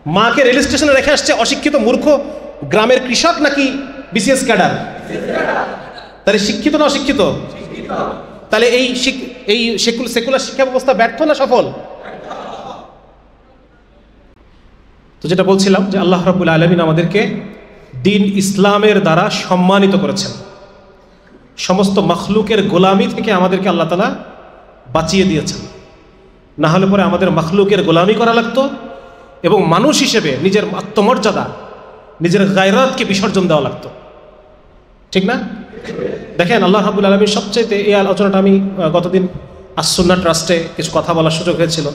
মাকে রেল স্টেশনে রেখে আসছে অশিক্ষিত মূর্খ গ্রামের কৃষক নাকি বিসিএস ক্যাডার? তাহলে শিক্ষিত না অশিক্ষিত? তাহলে এই সেকুলার শিক্ষা ব্যবস্থা ব্যর্থ না সফল? তো যেটা বলছিলাম যে আল্লাহ রাব্বুল আলামিন আমাদেরকে দিন ইসলামের দ্বারা সম্মানিত করেছেন। সমস্ত মখলুকের গোলামি থেকে আমাদেরকে আল্লাহ তাআলা বাঁচিয়ে দিয়েছেন। না হলে পরে আমাদের মখলুকের গোলামি করা লাগতো এবং মানুষ হিসেবে নিজের আত্মমর্যাদা, নিজের গায়রাতকে বিসর্জন দেওয়া লাগতো। ঠিক না? দেখেন আল্লাহ রাব্বুল আলামিন সবচেয়ে, এই আলোচনাটা আমি গতদিন আস-সুন্নাহ ট্রাস্টে কিছু কথা বলার সুযোগ হয়েছিল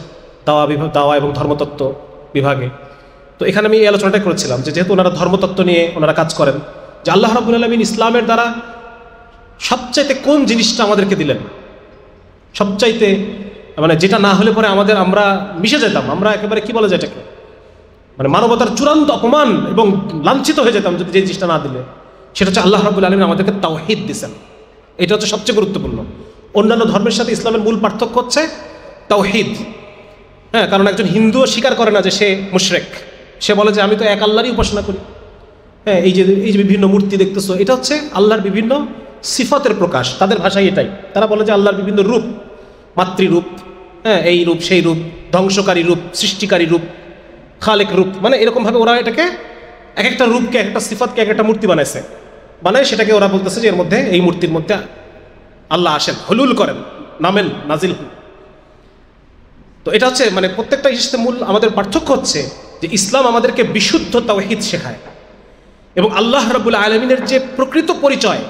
দাওয়া এবং ধর্মতত্ত্ব বিভাগে। তো এখানে আমি এই আলোচনাটা করেছিলাম যে যেহেতু ওনারা ধর্মতত্ত্ব নিয়ে ওনারা কাজ করেন, যে আল্লাহ রাব্বুল আলামিন ইসলামের দ্বারা সবচাইতে কোন জিনিসটা আমাদেরকে দিলেন, সবচাইতে মানে যেটা না হলে পরে আমরা মিশে যেতাম, আমরা একেবারে কি বলা যায় এটাকে, মানে মানবতার চূড়ান্ত অপমান এবং লাঞ্ছিত হয়ে যেতাম যদি যে জিনিসটা না দিলে, সেটা হচ্ছে আল্লাহ রাব্বুল আলামিন আমাদেরকে তাওহীদ দিয়েছেন। এটা হচ্ছে সবচেয়ে গুরুত্বপূর্ণ। অন্যান্য ধর্মের সাথে ইসলামের মূল পার্থক্য হচ্ছে তাওহীদ। হ্যাঁ, কারণ একজন হিন্দুও স্বীকার করে না যে সে মুশরিক, সে বলে যে আমি তো এক আল্লাহরই উপাসনা করি। হ্যাঁ, এই যে বিভিন্ন মূর্তি দেখতেছো, এটা হচ্ছে আল্লাহর বিভিন্ন সিফাতের প্রকাশ। তাদের ভাষায় এটাই, তারা বলে যে আল্লাহর বিভিন্ন রূপ, মাতৃরূপ, হ্যাঁ এই রূপ সেই রূপ, ধ্বংসকারী রূপ, সৃষ্টিকারী রূপ, খালেক রূপ, মানে এরকমভাবে ওরা এটাকে এক একটা রূপকে, এক একটা সিফাতকে এক একটা মূর্তি বানায় সেটাকে ওরা বলতেছে যে এর মধ্যে, এই মূর্তির মধ্যে আল্লাহ আসেন, হুলুল করেন, নামেন, নাজিল হন। তো এটা হচ্ছে মানে প্রত্যেকটা ইসলামের মূল আমাদের পার্থক্য হচ্ছে যে ইসলাম আমাদেরকে বিশুদ্ধ তাওহীদ শেখায় এবং আল্লাহ রাব্বুল আলামিনের যে প্রকৃত পরিচয়,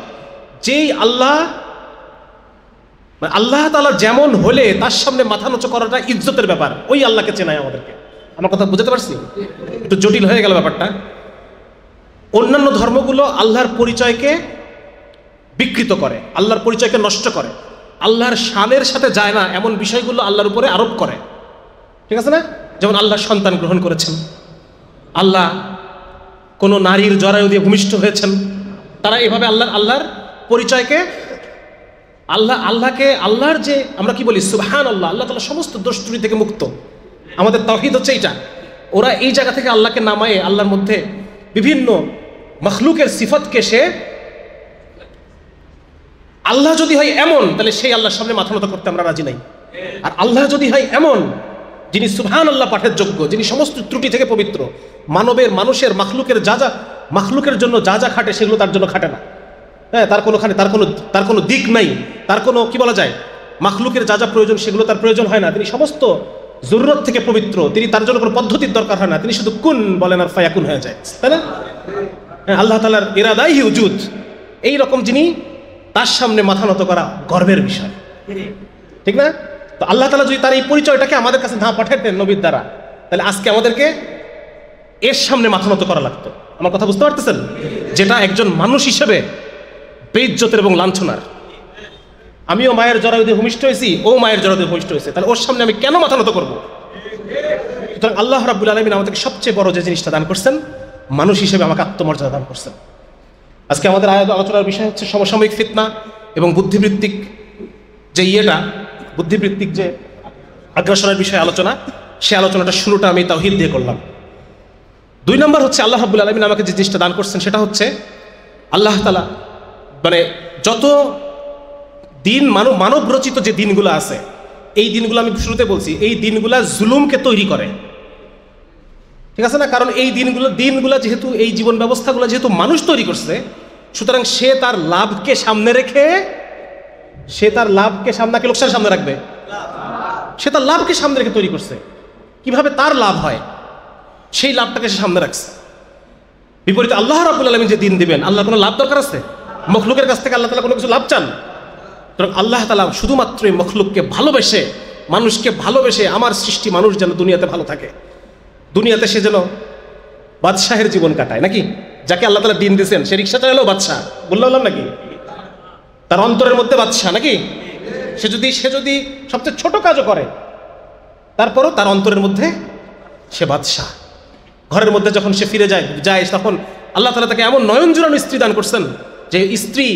যেই আল্লাহ তাআলা যেমন হলে তার সামনে মাথা নত করাটা ইজ্জতের ব্যাপার, ওই আল্লাহকে চেনায় আমাদেরকে। আমার কথা বুঝতে পারছি? একটু জটিল হয়ে গেল ব্যাপারটা। অন্যান্য ধর্মগুলো আল্লাহর পরিচয়কে বিকৃত করে, আল্লাহর পরিচয়কে নষ্ট করে, আল্লাহর শানের সাথে যায় না এমন বিষয়গুলো আল্লাহর উপরে আরোপ করে। ঠিক আছে না? যেমন আল্লাহ সন্তান গ্রহণ করেছেন, আল্লাহ কোনো নারীর জরায়ু দিয়ে ভূমিষ্ঠ হয়েছেন। তারা এভাবে আল্লাহর পরিচয়কে, আল্লাহর যে আমরা কি বলি সুবহানাল্লাহ, আল্লাহ তাআলা সমস্ত দোষ ত্রুটি থেকে মুক্ত। আমাদের তাওহীদ হচ্ছে এইটা। ওরা এই জায়গা থেকে আল্লাহকে নামায়ে আল্লাহর মধ্যে বিভিন্ন মখলুকের সিফাতকে, সে আল্লাহ যদি হয় এমন, তাহলে সেই আল্লাহর সামনে মাথা নত করতে আমরা রাজি নাই। আর আল্লাহ যদি হয় এমন, যিনি সুবহানাল্লাহ পাঠের যোগ্য, যিনি সমস্ত ত্রুটি থেকে পবিত্র, মানুষের মখলুকের জন্য যা যা খাটে সেগুলো তার জন্য খাটে না। হ্যাঁ, তার কোনো দিক নাই, তার কোনো কি বলা যায়, মখলুকের যা যা প্রয়োজন সেগুলো তার প্রয়োজন হয় না। তিনি সমস্ত জরুরত থেকে পবিত্র, তিনি তার জন্য কোনো পদ্ধতির দরকার হয় না, তিনি শুধু কুন বলেন আর ফায়াকুন হয়ে যায়, তাই না? হ্যাঁ, আল্লাহ তাআলার ইরাদাই উজুদ, এই রকম যিনি, তার সামনে মাথা নত করা গর্বের বিষয়। ঠিক না? তো আল্লাহ তাআলা যদি তার এই পরিচয়টাকে আমাদের কাছে না পাঠাতেন নবীর দ্বারা, তাহলে আজকে আমাদেরকে এর সামনে মাথা নত করা লাগতো। আমার কথা বুঝতে পারতেছেন? যেটা একজন মানুষ হিসেবে বেইজ্জতের এবং লাঞ্ছনার। আমিও মায়ের জরায়ু দিয়ে ভূমিষ্ঠ হয়েছি, ও মায়ের জরায়ু দিয়ে ভূমিষ্ঠ হয়েছে, তাহলে ওর সামনে আমি কেন মাথা নত করবো? সুতরাং আল্লাহ রাব্বুল আলামিন আমাদেরকে সবচেয়ে বড় যে জিনিসটা দান করছেন, মানুষ হিসেবে আমাকে আত্মমর্যাদা দান করছেন। আজকে আমাদের আলোচনার বিষয় হচ্ছে সমসাময়িক ফিতনা এবং বুদ্ধিবৃত্তিক যে আগ্রাসনের বিষয়ে আলোচনা। সে আলোচনাটা শুরুটা আমি তাওহীদ দিয়ে করলাম। 2 নম্বর হচ্ছে আল্লাহ রাব্বুল আলামিন আমাকে যে জিনিসটা দান করছেন সেটা হচ্ছে আল্লাহ তাআলা মানে যত দিন মানব রচিত যে দিনগুলো আছে, এই দিনগুলো আমি শুরুতে বলছি, এই দিনগুলা জুলুমকে তৈরি করে। ঠিক আছে না? কারণ এই দিনগুলো যেহেতু, এই জীবন ব্যবস্থাগুলো যেহেতু মানুষ তৈরি করছে, সুতরাং সে তার লাভকে সামনে রেখে, লোকসানের সামনে রাখবে। সে তার লাভকে সামনে রেখে তৈরি করছে, কিভাবে তার লাভ হয় সেই লাভটাকে সে সামনে রাখছে। বিপরীতে আল্লাহ রাব্বুল আলামিন যে দিন দিবেন, আল্লাহর কোনো লাভ দরকার আছে? মখলুকের কাছ থেকে আল্লাহ তাআলা কোনো কিছু লাভ চান? সুতরাং আল্লাহ তাআলা শুধুমাত্র এই মখলুককে ভালোবেসে, মানুষকে ভালোবেসে, আমার সৃষ্টি মানুষ যেন দুনিয়াতে ভালো থাকে, দুনিয়াতে সে যেন বাদশাহের জীবন কাটায়, নাকি? যাকে আল্লাহ তাআলা দিন দিয়েছেন সে রিক্সা চালালেও বাদশাহ, বললাম নাকি? তার অন্তরের মধ্যে বাদশাহ, নাকি? সে যদি সবচেয়ে ছোট কাজও করে, তারপরও তার অন্তরের মধ্যে সে বাদশাহ। ঘরের মধ্যে যখন সে ফিরে যায় তখন আল্লাহ তাআলা তাকে এমন নয়ন জুড়ানো স্ত্রী দান করছেন যে স্ত্রী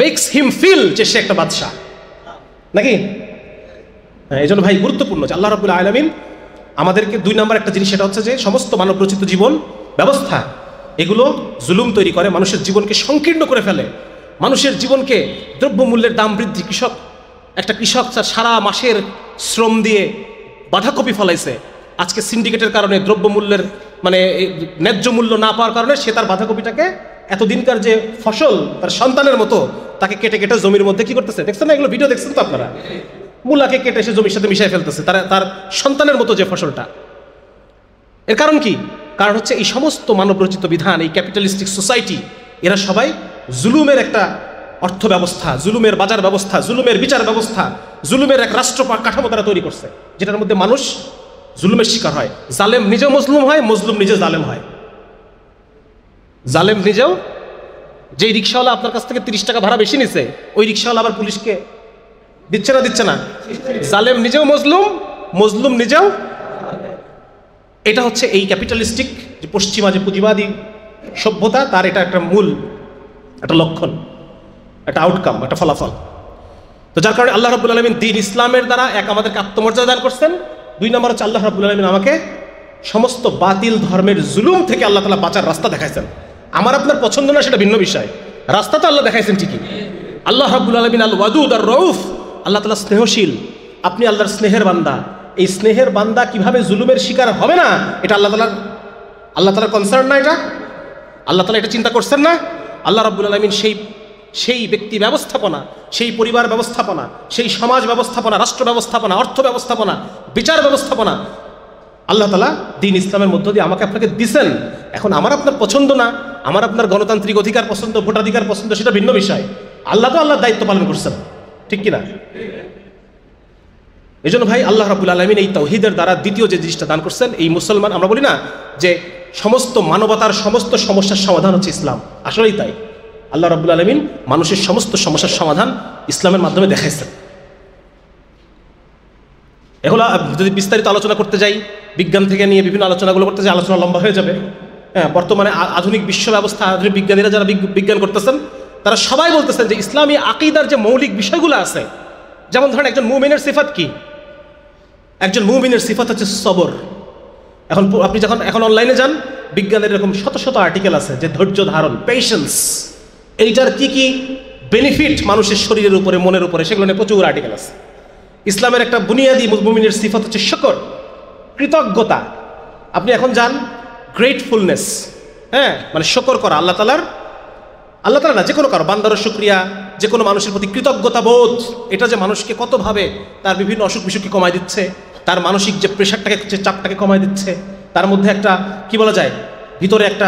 মেক্স হিম ফিল যে সে একটা বাদশাহ, নাকি? হ্যাঁ, এই জন্য ভাই গুরুত্বপূর্ণ যে আল্লাহ রাব্বুল আলামিন আমাদেরকে 2 নম্বর একটা জিনিস, সেটা হচ্ছে যে সমস্ত মানবরচিত জীবন ব্যবস্থা এগুলো জুলুম তৈরি করে, মানুষের জীবনকে সংকীর্ণ করে ফেলে, মানুষের জীবনকে দ্রব্যমূল্যের দাম বৃদ্ধি, একটা কৃষক সারা মাসের শ্রম দিয়ে বাঁধাকপি ফলাইছে, আজকে সিন্ডিকেটের কারণে দ্রব্যমূল্যের মানে ন্যায্য মূল্য না পাওয়ার কারণে সে তার বাঁধাকপিটাকে এতদিনকার যে ফসল তার সন্তানের মতো তাকে কেটে কেটে জমির মধ্যে কি করতেছে, দেখছেন না এগুলো ভিডিও দেখছেন তো আপনারা, মূলাকে কেটে সে জমির সাথে মিশাই ফেলতেছে তার সন্তানের মতো যে ফসলটা। এর কারণ কি? কারণ হচ্ছে এই সমস্ত মানবরচিত বিধান, এই ক্যাপিটালিস্টিক সোসাইটি, এরা সবাই জুলুমের একটা অর্থ ব্যবস্থা, জুলুমের বাজার ব্যবস্থা, জুলুমের বিচার ব্যবস্থা, জুলুমের এক রাষ্ট্র কাঠামো তারা তৈরি করছে, যেটার মধ্যে মানুষ জুলুমের শিকার হয়। জালেম নিজেও মজলুম হয়, মজলুম নিজে জালেম হয়। জালেম নিজেও, যেই রিক্সাওয়ালা আপনার কাছ থেকে 30 টাকা ভাড়া বেশি নিছে, ওই রিক্সাওয়ালা আবার পুলিশকে দিচ্ছে না। জালেম নিজেও মজলুম, মজলুম নিজেও। এটা হচ্ছে এই ক্যাপিটালিস্টিক যে পশ্চিমা যে পুঁজিবাদী সভ্যতা, তার এটা একটা মূল একটা লক্ষণ, একটা আউটকাম, একটা ফলাফল। তো যার কারণে আল্লাহ রাব্বুল আলামিন দ্বীন ইসলামের দ্বারা আমাদেরকে আত্মমর্যাদা দান করছেন। 2 নম্বর হচ্ছে আল্লাহ রাব্বুল আলামিন আমাকে সমস্ত বাতিল ধর্মের জুলুম থেকে আল্লাহ তাআলা বাঁচার রাস্তা দেখাইছেন। আমার আপনার পছন্দ না সেটা ভিন্ন বিষয়, রাস্তা তো আল্লাহ দেখাইছেন ঠিকই। আল্লাহ রাব্বুল আলামিন আল ওয়াদুদ আর রউফ, আল্লাহ তাআলা স্নেহশীল, আপনি আল্লাহর স্নেহের বান্দা। এই স্নেহের বান্দা কিভাবে জুলুমের শিকার হবে না, এটা আল্লাহ তাআলার কনসার্ন না, এটা আল্লাহ তাআলা এটা চিন্তা করছেন না। আল্লাহ রাব্বুল আলামিন সেই ব্যক্তি ব্যবস্থাপনা, সেই পরিবার ব্যবস্থাপনা, সেই সমাজ ব্যবস্থাপনা, রাষ্ট্র ব্যবস্থাপনা, অর্থ ব্যবস্থাপনা, বিচার ব্যবস্থাপনা আল্লাহ তাআলা দ্বীন ইসলামের মধ্য দিয়ে আমাকে আপনাকে দিছেন। এখন আমার আপনার পছন্দ না, আমার আপনার গণতান্ত্রিক অধিকার পছন্দ, ভোটাধিকার পছন্দ, সেটা ভিন্ন বিষয়। আল্লাহ তো আল্লাহর দায়িত্ব পালন করছেন, ঠিক কিনা? এই জন্য ভাই আল্লাহ রাব্বুল আলামিন এই তাওহীদের দ্বারা দ্বিতীয় যে জিনিসটা দান করছেন, এই মুসলমান, আমরা বলি না যে সমস্ত মানবতার সমস্ত সমস্যার সমাধান হচ্ছে ইসলাম, আসলেই তাই। আল্লাহ রাব্বুল আলামিন মানুষের সমস্ত সমস্যার সমাধান ইসলামের মাধ্যমে দেখাইছেন। এগুলো যদি বিস্তারিত আলোচনা করতে যাই, বিজ্ঞান থেকে নিয়ে বিভিন্ন আলোচনাগুলো করতে যাই, আলোচনা লম্বা হয়ে যাবে। হ্যাঁ, বর্তমানে আধুনিক বিশ্ব ব্যবস্থা, আধুনিক বিজ্ঞানীরা যারা বিজ্ঞান করতেছেন, তারা সবাই বলতেছেন যে ইসলামী আকীদার যে মৌলিক বিষয়গুলো আছে, যেমন ধরেন একজন মুমিনের সিফাত কি? একজন মুমিনের সিফাত হচ্ছে সবর। আপনি এখন অনলাইনে যান, বিজ্ঞানের এরকম শত শত আর্টিকেল আছে যে ধৈর্য ধারণ, পেশেন্স, এইটার কি কি বেনিফিট মানুষের শরীরের উপরে, মনের উপরে, সেগুলো নিয়ে প্রচুর আর্টিকেল আছে। ইসলামের একটা বুনিয়াদি মুমিনের সিফাত হচ্ছে শুকর, কৃতজ্ঞতা। আপনি এখন যান, গ্রেটফুলনেস, হ্যাঁ, মানে শুকর করা আল্লাহ তাআলা না, যে কোনো কারো বান্দার শুকরিয়া, যে কোনো মানুষের প্রতি কৃতজ্ঞতা বোধ, এটা যে মানুষকে কতভাবে তার বিভিন্ন অসুখ বিসুখকে কমায় দিচ্ছে, তার মানসিক যে প্রেশারটাকে, যে চাপটাকে কমায় দিচ্ছে, তার মধ্যে একটা কি বলা যায়, ভিতরে একটা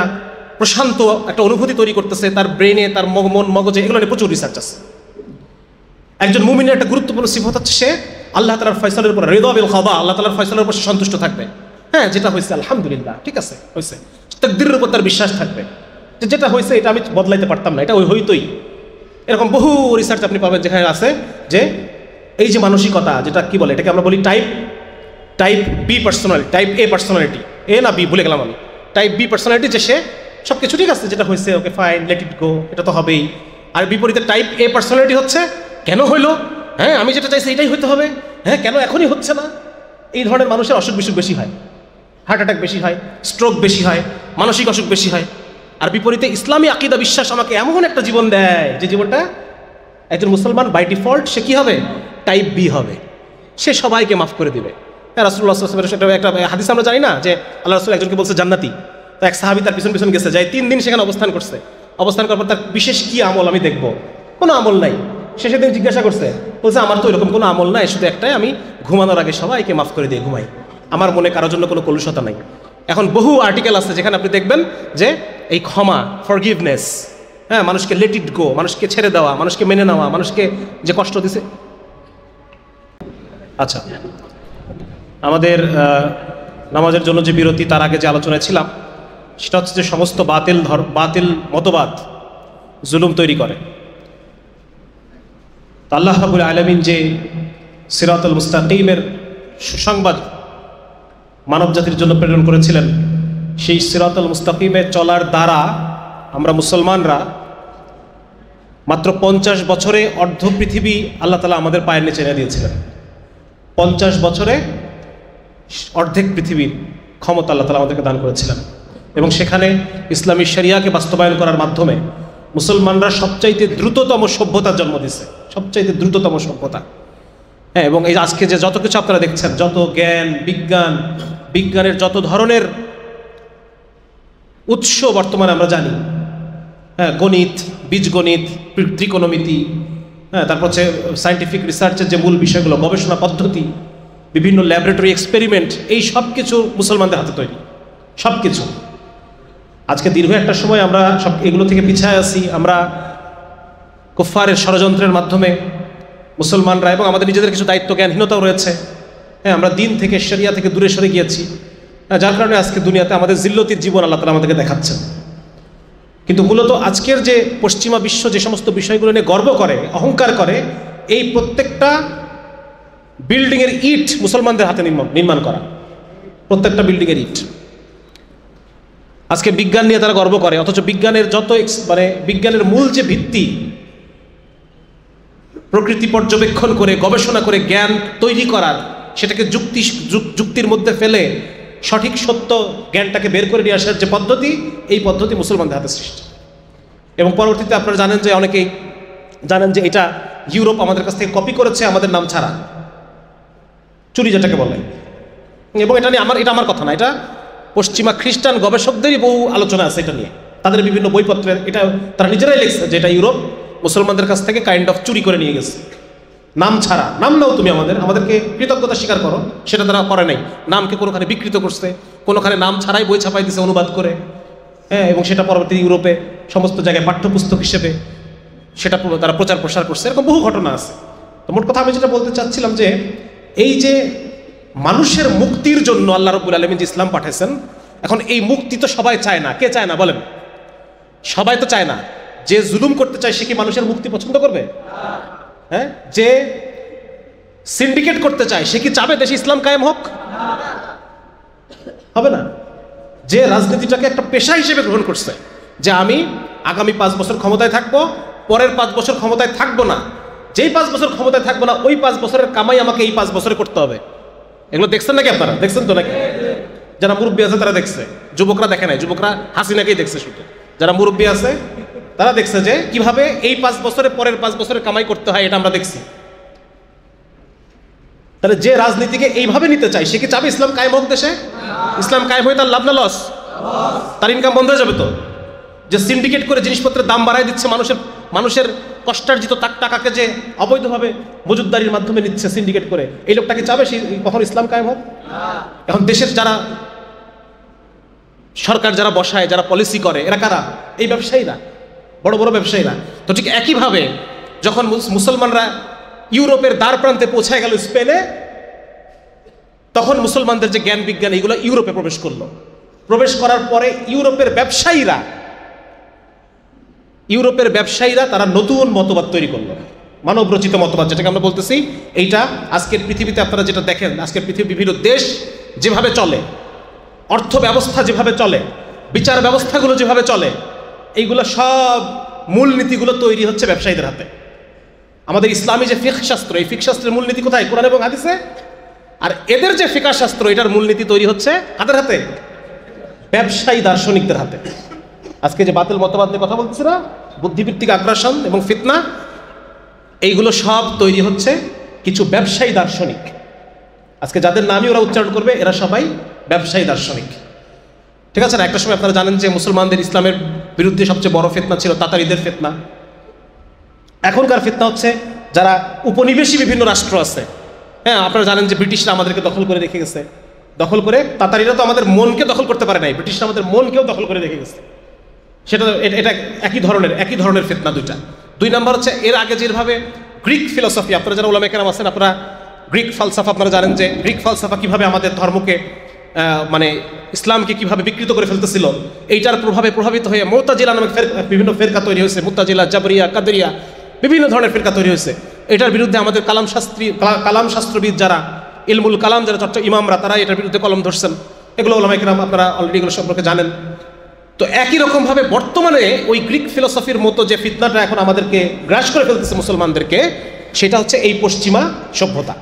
প্রশান্ত একটা অনুভূতি তৈরি করতেছে, তার ব্রেনে, তার মন মগজে, এগুলো নিয়ে প্রচুর রিসার্চ আছে। একজন মুমিনের একটা গুরুত্বপূর্ণ সিফাত হচ্ছে সে আল্লাহ তাআলার ফয়সালার উপর রিদা বিল খাদা, আল্লাহ তাআলার ফয়সালার উপর সন্তুষ্ট থাকবে। হ্যাঁ, যেটা হয়েছে আলহামদুলিল্লাহ, ঠিক আছে, হয়েছে। তাকদীরের উপর তার বিশ্বাস থাকবে যে যেটা হয়েছে এটা আমি বদলাইতে পারতাম না, এটা হইতোই। এরকম বহু রিসার্চ আপনি পাবেন যেখানে আছে যে এই যে মানসিকতা, যেটা কি বলে, এটাকে আমরা বলি type B personality, type A personality, A না বি ভুলে গেলাম আমি, টাইপ বি পার্সোনালিটি, যে সে সব কিছু ঠিক আছে, যেটা হয়েছে ওকে ফাইন, লেট ইট গো, এটা তো হবেই। আর বিপরীতে টাইপ এ পার্সোনালিটি হচ্ছে কেন হইলো, হ্যাঁ আমি যেটা চাইছি এটাই হইতে হবে, হ্যাঁ কেন এখনই হচ্ছে না। এই ধরনের মানুষের অসুখ বিসুখ বেশি হয়, হার্ট অ্যাটাক বেশি হয়, স্ট্রোক বেশি হয়, মানসিক অসুখ বেশি হয়। আর বিপরীতে ইসলামী আকীদা বিশ্বাস আমাকে এমন একটা জীবন দেয় যে জীবনটা একজন মুসলমান বাই ডিফল্ট সে কি হবে, টাইপ বি হবে, সে সবাইকে মাফ করে দিবে। হ্যাঁ, রাসূলুল্লাহ সাল্লাল্লাহু আলাইহি ওয়াসাল্লামের একটা হাদিস আমরা জানি না যে আল্লাহ রাসূল একজনকে বলছে জান্নাতি, তো এক সাহাবী তার পিছন পিছন গেছে, যায় 3 দিন সেখানে অবস্থান করছে। অবস্থান করার পর তার বিশেষ কি আমল আমি দেখব, কোনো আমল নাই। শেষে দিন জিজ্ঞাসা করছে, বলছে আমার তো এরকম কোনো আমল নাই, শুধু একটাই, আমি ঘুমানোর আগে সবাইকে মাফ করে দিয়ে ঘুমাই, আমার মনে কারোর জন্য কোনো কলুষতা নাই। এখন বহু আর্টিকেল আছে যেখানে আপনি দেখবেন যে এই ক্ষমা, ফরগিভনেস, হ্যাঁ, মানুষকে লেট ইট গো, মানুষকে ছেড়ে দেওয়া, মানুষকে মেনে নেওয়া, মানুষকে যে কষ্ট দিছে। আচ্ছা, আমাদের নামাজের জন্য যে বিরতি, তার আগে যে আলোচনায় ছিলাম সেটা হচ্ছে যে সমস্ত বাতিল মতবাদ জুলুম তৈরি করে। তো আল্লাহ রাব্বুল আলামিন যে সিরাতুল মুস্তাকিমের সুসংবাদ মানব জাতির জন্য প্রেরণ করেছিলেন, সেই সিরাতুল মুস্তাকিমে চলার দ্বারা আমরা মুসলমানরা মাত্র 50 বছরে অর্ধ পৃথিবী আল্লাহ তাআলা আমাদের পায়ের নিচে এনে দিয়েছিলেন। 50 বছরে অর্ধেক পৃথিবীর ক্ষমতা আল্লাহ তাআলা আমাদেরকে দান করেছিলেন, এবং সেখানে ইসলামী শরিয়াকে বাস্তবায়ন করার মাধ্যমে মুসলমানরা সবচাইতে দ্রুততম সভ্যতার জন্ম দিছে, সবচাইতে দ্রুততম সভ্যতা। হ্যাঁ, এবং এই আজকে যে যত কিছু আপনারা দেখছেন, যত জ্ঞান বিজ্ঞান, বিজ্ঞানের যত ধরনের উৎস বর্তমানে আমরা জানি, হ্যাঁ, গণিত, বীজগণিত, ত্রিকোণমিতি, হ্যাঁ, তারপর হচ্ছে সায়েন্টিফিক রিসার্চের যে মূল বিষয়গুলো, গবেষণা পদ্ধতি, বিভিন্ন ল্যাবরেটরি এক্সপেরিমেন্ট, এই সব কিছু মুসলমানদের হাতে তৈরি, সব কিছু। আজকে দীর্ঘ একটা সময় আমরা সব এগুলো থেকে পিছায় আছি। আমরা কুফফারের ষড়যন্ত্রের মাধ্যমে মুসলমানরা, এবং আমাদের নিজেদের কিছু দায়িত্ব জ্ঞানহীনতাও রয়েছে, হ্যাঁ, আমরা দিন থেকে শরিয়া থেকে দূরে সরে গিয়েছি, যার কারণে আজকে দুনিয়াতে আমাদের জিল্লতির জীবন আল্লাহ তাআলা আমাদেরকে দেখাচ্ছেন। কিন্তু মূলত আজকের যে পশ্চিমা বিশ্ব যে সমস্ত বিষয়গুলো নিয়ে গর্ব করে, অহংকার করে, এই প্রত্যেকটা বিল্ডিংয়ের ইট মুসলমানদের হাতে নির্মাণ করা, প্রত্যেকটা বিল্ডিংয়ের ইট। আজকে বিজ্ঞান নিয়ে তারা গর্ব করে, অথচ বিজ্ঞানের যত মানে বিজ্ঞানের মূল যে ভিত্তি, প্রকৃতি পর্যবেক্ষণ করে গবেষণা করে জ্ঞান তৈরি করার, সেটাকে যুক্তির মধ্যে ফেলে সঠিক সত্য জ্ঞানটাকে বের করে নিয়ে আসার যে পদ্ধতি, এই পদ্ধতি মুসলমানদের হাতে সৃষ্টি। এবং পরবর্তীতে আপনারা জানেন যে, অনেকেই জানেন যে এটা ইউরোপ আমাদের কাছ থেকে কপি করেছে আমাদের নাম ছাড়া, চুরি যেটাকে বলে। এবং এটা নিয়ে এটা আমার কথা না, এটা পশ্চিমা খ্রিস্টান গবেষকদেরই বহু আলোচনা আছে এটা নিয়ে, তাদের বিভিন্ন বইপত্রের, এটা তারা নিজেরাই লিখছে যে এটা ইউরোপ মুসলমানদের কাছ থেকে কাইন্ড অফ চুরি করে নিয়ে গেছে, নাম ছাড়া। নাম নাও তুমি, আমাদেরকে কৃতজ্ঞতা স্বীকার করো, সেটা তারা করে নাই। নামকে কোনোখানে বিকৃত করছে, কোনোখানে নাম ছাড়াই বই ছাপাই দিছে অনুবাদ করে, হ্যাঁ, এবং সেটা পরবর্তী ইউরোপে সমস্ত জায়গায় পাঠ্যপুস্তক হিসেবে সেটা তারা প্রচার প্রসার করছে। এরকম বহু ঘটনা আছে। তো মোট কথা আমি যেটা বলতে চাচ্ছিলাম যে, এই যে মানুষের মুক্তির জন্য আল্লাহ রাব্বুল আলামিন যে ইসলাম পাঠিয়েছেন, এখন এই মুক্তি তো সবাই চায় না। কে চায় না বলেন? সবাই তো চায় না। যে জুলুম করতে চায় সে কি মানুষের মুক্তি পছন্দ করবে? হ্যাঁ, যে সিন্ডিকেট করতে চায় সে কি চাবে দেশে ইসলাম কায়েম হোক? হবে না। যে রাজনীতিটাকে একটা পেশা হিসেবে গ্রহণ করছে, যে আমি আগামী 5 বছর ক্ষমতায় থাকবো, পরের 5 বছর ক্ষমতায় থাকবো না, যেই 5 বছর ক্ষমতায় থাকবো না ওই 5 বছরের কামাই আমাকে এই 5 বছরে করতে হবে। এগুলো দেখছেন নাকি আপনারা? দেখছেন তো নাকি? যারা মুরব্বী আছে তারা দেখছে, যুবকরা দেখে নাই, যুবকরা হাসিনাকেই দেখছে শুধু। যারা মুরব্বী আছে তারা দেখছে যে কিভাবে এই 5 বছরে পরের 5 বছরের কামাই করতে হয়, এটা আমরা দেখছি। তাহলে যে রাজনীতিকে এইভাবে নিতে চায় সে কি চাবে ইসলাম কায়েম হোক দেশে? ইসলাম কায়েম হয়ে তার লাভ না লস? তার ইনকাম বন্ধ হয়ে যাবে তো। যে সিন্ডিকেট করে জিনিসপত্রের দাম বাড়ায় দিচ্ছে, মানুষের কষ্টার্জিত টাকাকে যে অবৈধভাবে মজুদদারির মাধ্যমে নিচ্ছে সিন্ডিকেট করে, এই লোকটাকে চাবে সে কখন ইসলাম কায়েম হোক? এখন দেশের যারা সরকার যারা বসায়, যারা পলিসি করে, এরা কারা? এই ব্যবসায়ীরা, বড় বড় ব্যবসায়ীরা। তো ঠিক একইভাবে যখন মুসলমানরা ইউরোপের দ্বার প্রান্তে পৌঁছায় গেল স্পেনে, তখন মুসলমানদের যে জ্ঞান বিজ্ঞান এগুলো ইউরোপে প্রবেশ করলো। প্রবেশ করার পরে ইউরোপের ব্যবসায়ীরা তারা নতুন মতবাদ তৈরি করলো, মানবরচিত মতবাদ যেটাকে আমরা বলতেছি। এইটা আজকের পৃথিবীতে আপনারা যেটা দেখেন, আজকের পৃথিবীর বিভিন্ন দেশ যেভাবে চলে, অর্থ ব্যবস্থা যেভাবে চলে, বিচার ব্যবস্থাগুলো যেভাবে চলে, এইগুলো সব মূলনীতিগুলো তৈরি হচ্ছে ব্যবসায়ীদের হাতে। আমাদের ইসলামী যে ফিকহ শাস্ত্র, এই ফিকহ শাস্ত্রের মূলনীতি কোথায়? কোরআন এবং হাদিসে। আর এদের যে ফিকহ শাস্ত্র, এটার মূলনীতি তৈরি হচ্ছে কাদের হাতে? ব্যবসায়ী দার্শনিকদের হাতে। আজকে যে বাতিল মতবাদ নিয়ে কথা বলছি না, বুদ্ধিভিত্তিক আগ্রাসন এবং ফিতনা, এইগুলো সব তৈরি হচ্ছে কিছু ব্যবসায়ী দার্শনিক। আজকে যাদের নামই ওরা উচ্চারণ করবে, এরা সবাই ব্যবসায়ী দার্শনিক। ঠিক আছে না? একটা সময় আপনারা জানেন যে মুসলমানদের ইসলামের বিরুদ্ধে সবচেয়ে বড় ফিতনা ছিল তাতারিদের ফিতনা। এখনকার ফিতনা হচ্ছে যারা উপনিবেশী বিভিন্ন রাষ্ট্র আছে। হ্যাঁ, আপনারা জানেন যে ব্রিটিশরা আমাদেরকে দখল করে রেখে গেছে। দখল করে তাতারিরা তো আমাদের মনকে দখল করতে পারে নাই, ব্রিটিশরা আমাদের মনকেও দখল করে রেখে গেছে। এটা একই ধরনের ফিতনা দুইটা। 2 নম্বর হচ্ছে এর আগে যেভাবে গ্রিক ফিলসফি, আপনারা যারা উলামায়ে কেরাম আছেন আপনারা গ্রিক ফালসাফা, আপনারা জানেন যে গ্রিক ফালসাফা কিভাবে আমাদের ধর্মকে মানে ইসলামকে কিভাবে বিকৃত করে ফেলতেছিল। এইটার প্রভাবে প্রভাবিত হয়ে মুতাজিলা নামে বিভিন্ন ফেরকা তৈরি হয়েছে, মুতাজিলা, জাবরিয়া, কাদেরিয়া, বিভিন্ন ধরনের ফেরকা তৈরি হয়েছে। এটার বিরুদ্ধে আমাদের কালাম শাস্ত্রবিদ যারা, ইলমুল কালাম যারা চর্চা ইমামরা, তারা এটার বিরুদ্ধে কলম ধরছেন। এগুলো উলামায়ে কেরাম আপনারা অলরেডি এগুলো সম্পর্কে জানেন। তো একই রকমভাবে বর্তমানে ওই গ্রিক ফিলসফির মতো যে ফিতনাটা এখন আমাদেরকে গ্রাস করে ফেলতেছে মুসলমানদেরকে, সেটা হচ্ছে এই পশ্চিমা সভ্যতা।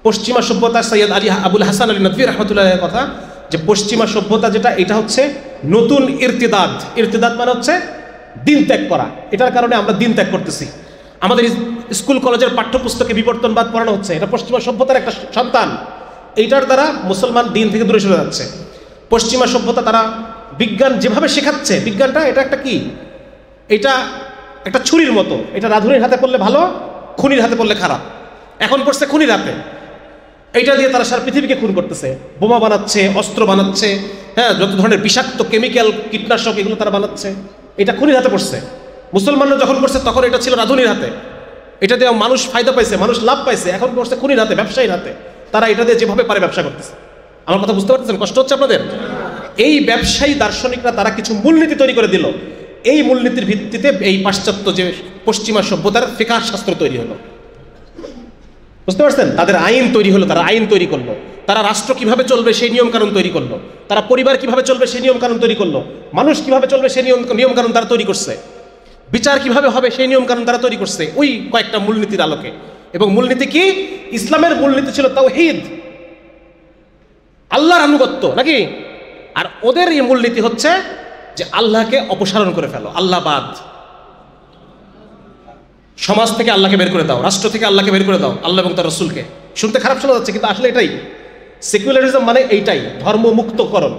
পশ্চিমা সভ্যতা, সৈয়দ আলী আবুল হাসান আলী নদভী রহমতুল্লাহের কথা, যে পশ্চিমা সভ্যতা যেটা, এটা হচ্ছে নতুন ইরতিদাদ। ইরতিদাদ মানে হচ্ছে দিন ত্যাগ করা। এটার কারণে আমরা দিন ত্যাগ করতেছি। আমাদের স্কুল কলেজের পাঠ্যপুস্তকে বিবর্তনবাদ পড়ানো হচ্ছে, এটা পশ্চিমা সভ্যতার একটা সন্তান। এইটার দ্বারা মুসলমান দিন থেকে দূরে সরে যাচ্ছে। পশ্চিমা সভ্যতা তারা বিজ্ঞান যেভাবে শেখাচ্ছে, বিজ্ঞানটা এটা একটা কি, এটা একটা ছুরির মতো। এটা রাধুনির হাতে পড়লে ভালো, খুনির হাতে পড়লে খারাপ। এখন পড়ছে খুনির হাতে, এইটা দিয়ে তারা সারা পৃথিবীকে খুন করতেছে, বোমা বানাচ্ছে, অস্ত্র বানাচ্ছে, হ্যাঁ, যত ধরনের বিষাক্ত কেমিক্যাল, কীটনাশক, এগুলো তারা বানাচ্ছে। এটা খুনির হাতে পড়ছে। মুসলমানরা যখন করছে তখন এটা ছিল রাধুনির হাতে, এটা দিয়ে মানুষ ফায়দা পাইছে, মানুষ লাভ পাইছে। এখন পড়ছে খুনির হাতে, ব্যবসায়ীর হাতে। তারা এটা দিয়ে যেভাবে পারে ব্যবসা করতেছে। আমার কথা বুঝতে পারতেছেন? কষ্ট হচ্ছে আপনাদের? এই ব্যবসায়ী দার্শনিকরা তারা কিছু মূলনীতি তৈরি করে দিল। এই মূলনীতির ভিত্তিতে এই পাশ্চাত্য যে পশ্চিমা সভ্যতার ফিকাহ শাস্ত্র তৈরি হলো। বুঝতে পারছেন? তাদের আইন তৈরি হলো, তারা আইন তৈরি করলো। তারা রাষ্ট্র কিভাবে চলবে সেই নিয়মকানুন তৈরি করলো। তারা পরিবার কিভাবে চলবে সেই নিয়মকানুন তৈরি করলো। মানুষ কিভাবে চলবে সেই নিয়মকানুন তারা তৈরি করছে। বিচার কিভাবে হবে সেই নিয়মকানুন তারা তৈরি করছে ওই কয়েকটা মূলনীতির আলোকে। এবং মূলনীতি কি? ইসলামের মূলনীতি ছিল তাওহীদ, আল্লাহর আনুগত্য, নাকি? আর ওদের এই মূলনীতি হচ্ছে যে আল্লাহকে অপসারণ করে ফেলো, আল্লাহবাদ। সমাজ থেকে আল্লাহকে বের করে দাও, রাষ্ট্র থেকে আল্লাহকে বের করে দাও, আল্লাহ এবং তার রসুলকে। শুনতে খারাপ শোনা যাচ্ছে, কিন্তু আসলে এটাই সেকুলারিজম মানে। এইটাই ধর্মমুক্তকরণ।